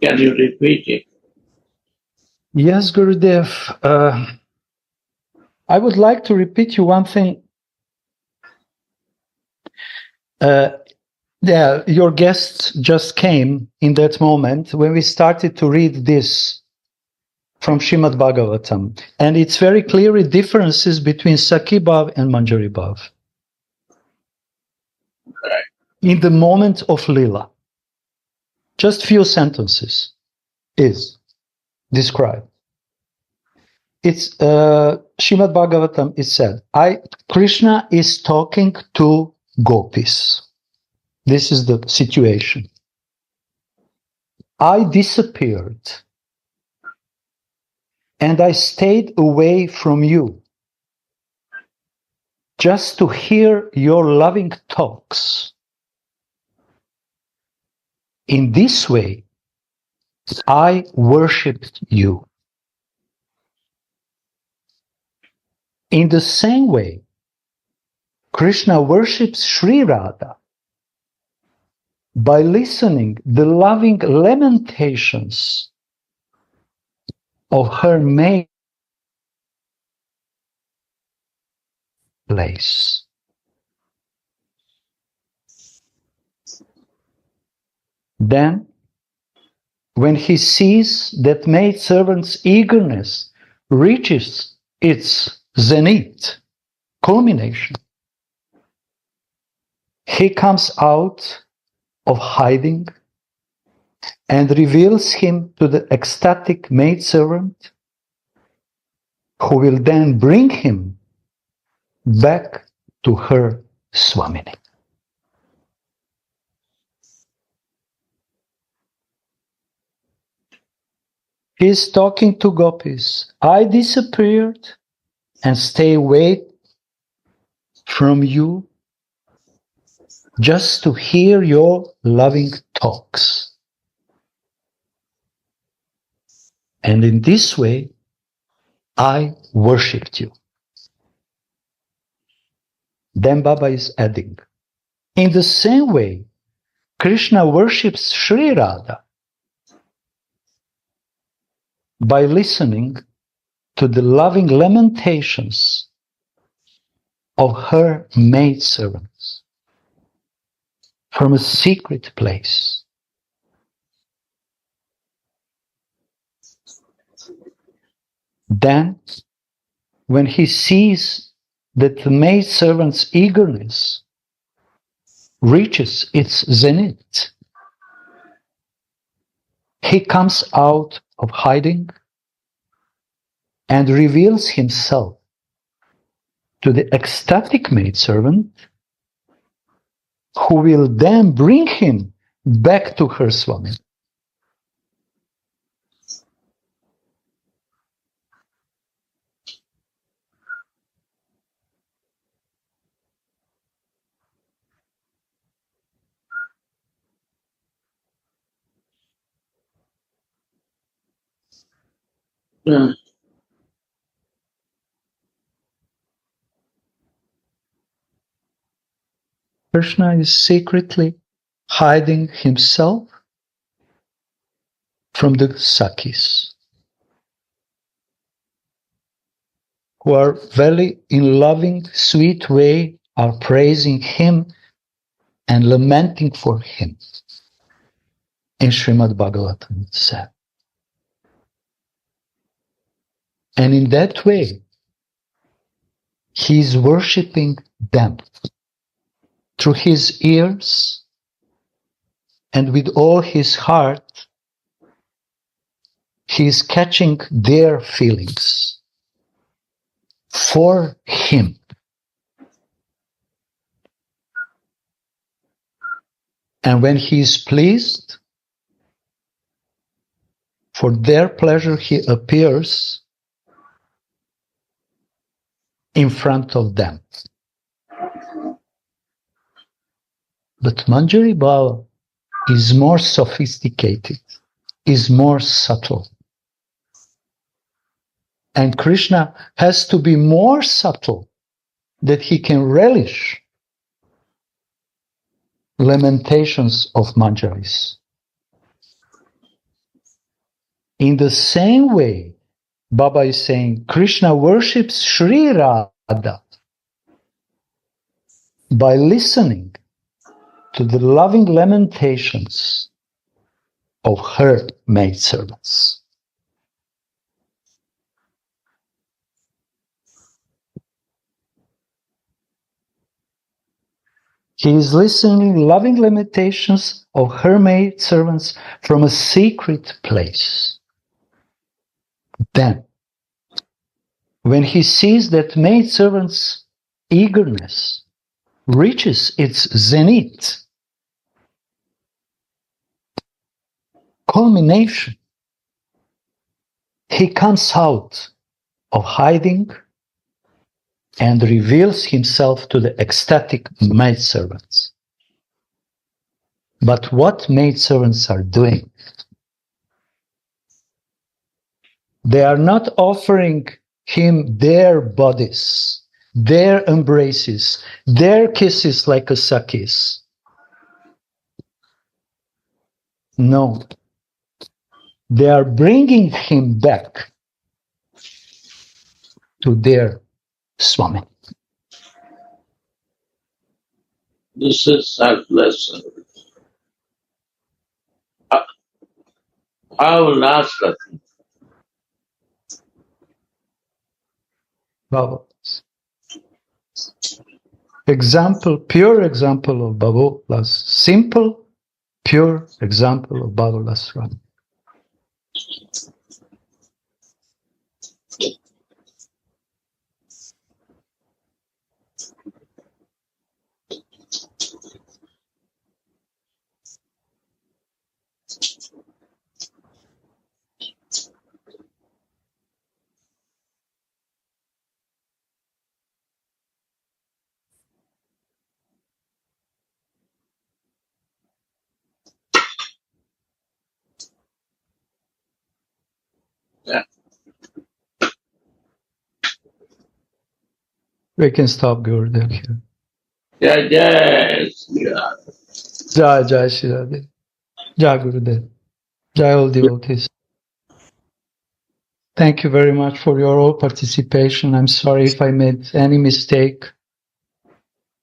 Can you repeat it? Yes, Gurudev. I would like to repeat you one thing. Your guest just came in that moment when we started to read this from Srimad Bhagavatam. And it's very clearly differences between Sakhi Bhav and Manjari Bhav. Right. In the moment of Lila. Just few sentences is described. It's Srimad Bhagavatam is said, Krishna is talking to gopis. This is the situation. I disappeared and I stayed away from you just to hear your loving talks. In this way, I worshipped you. In the same way, Krishna worships Sri Radha by listening the loving lamentations of her maid place. Then, when he sees that maidservant's eagerness reaches its zenith, culmination, he comes out of hiding and reveals him to the ecstatic maidservant, who will then bring him back to her Swamini. He is talking to gopis. I disappeared and stay away from you just to hear your loving talks. And in this way, I worshipped you. Then Baba is adding, in the same way, Krishna worships Sri Radha by listening to the loving lamentations of her maidservants from a secret place. Then, when he sees that the maidservant's eagerness reaches its zenith, he comes out of hiding and reveals himself to the ecstatic maidservant, who will then bring him back to her Swami. Krishna is secretly hiding himself from the Sakis, who are very in loving, sweet way are praising him and lamenting for him. In Srimad Bhagavatam it said. And in that way, he is worshipping them through his ears and with all his heart. He is catching their feelings for him. And when he is pleased, for their pleasure he appears in front of them. But Manjari Bhava is more sophisticated, is more subtle. And Krishna has to be more subtle that he can relish lamentations of Manjaris. In the same way, Baba is saying, Krishna worships Sri Radha by listening to the loving lamentations of her maidservants. He is listening loving lamentations of her maidservants from a secret place. Then, when he sees that maidservant's eagerness reaches its zenith, culmination, he comes out of hiding and reveals himself to the ecstatic maidservants. But what maidservants are doing? They are not offering him their bodies, their embraces, their kisses like a Sakis. No. They are bringing him back to their Swami. This is selfless. How last lesson? Bhavalas. Example, pure example of Bhavalas. Simple, pure example of Bhavalas. Yeah. We can stop Gurudev here. Yes, yeah. Jai Jai Shri Radhe. Jai Gurudev. Jai all devotees. Thank you very much for your all participation. I'm sorry if I made any mistake.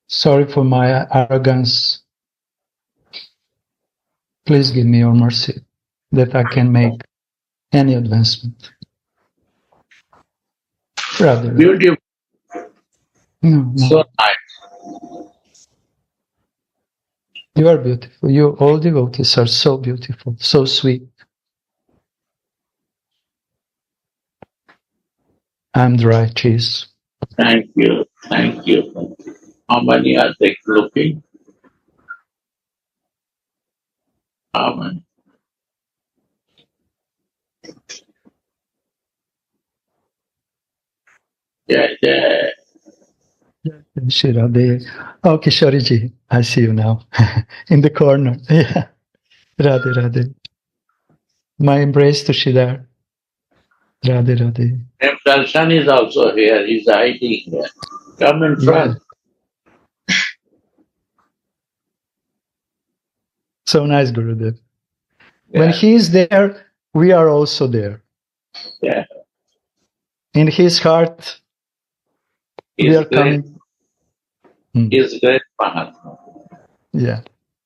Sorry for my arrogance. Please give me your mercy that I can make any advancement. Rather, Beautiful. no. So nice. You are beautiful. You all devotees are so beautiful, so sweet. I'm dry cheese. Thank you. Thank you. How many are they looking? How many? Yeah. Shri Radhe. Oh, Kishoriji, I see you now. In the corner. Yeah. Radhe, Radhe. My embrace to Shridhar. Radhe, Radhe. And Darshan is also here. He's hiding here. Come in front. So nice, Gurudev. Yeah. When he is there, we are also there. Yeah. In his heart, we He's are great. coming. He's great Mahatma. Yeah.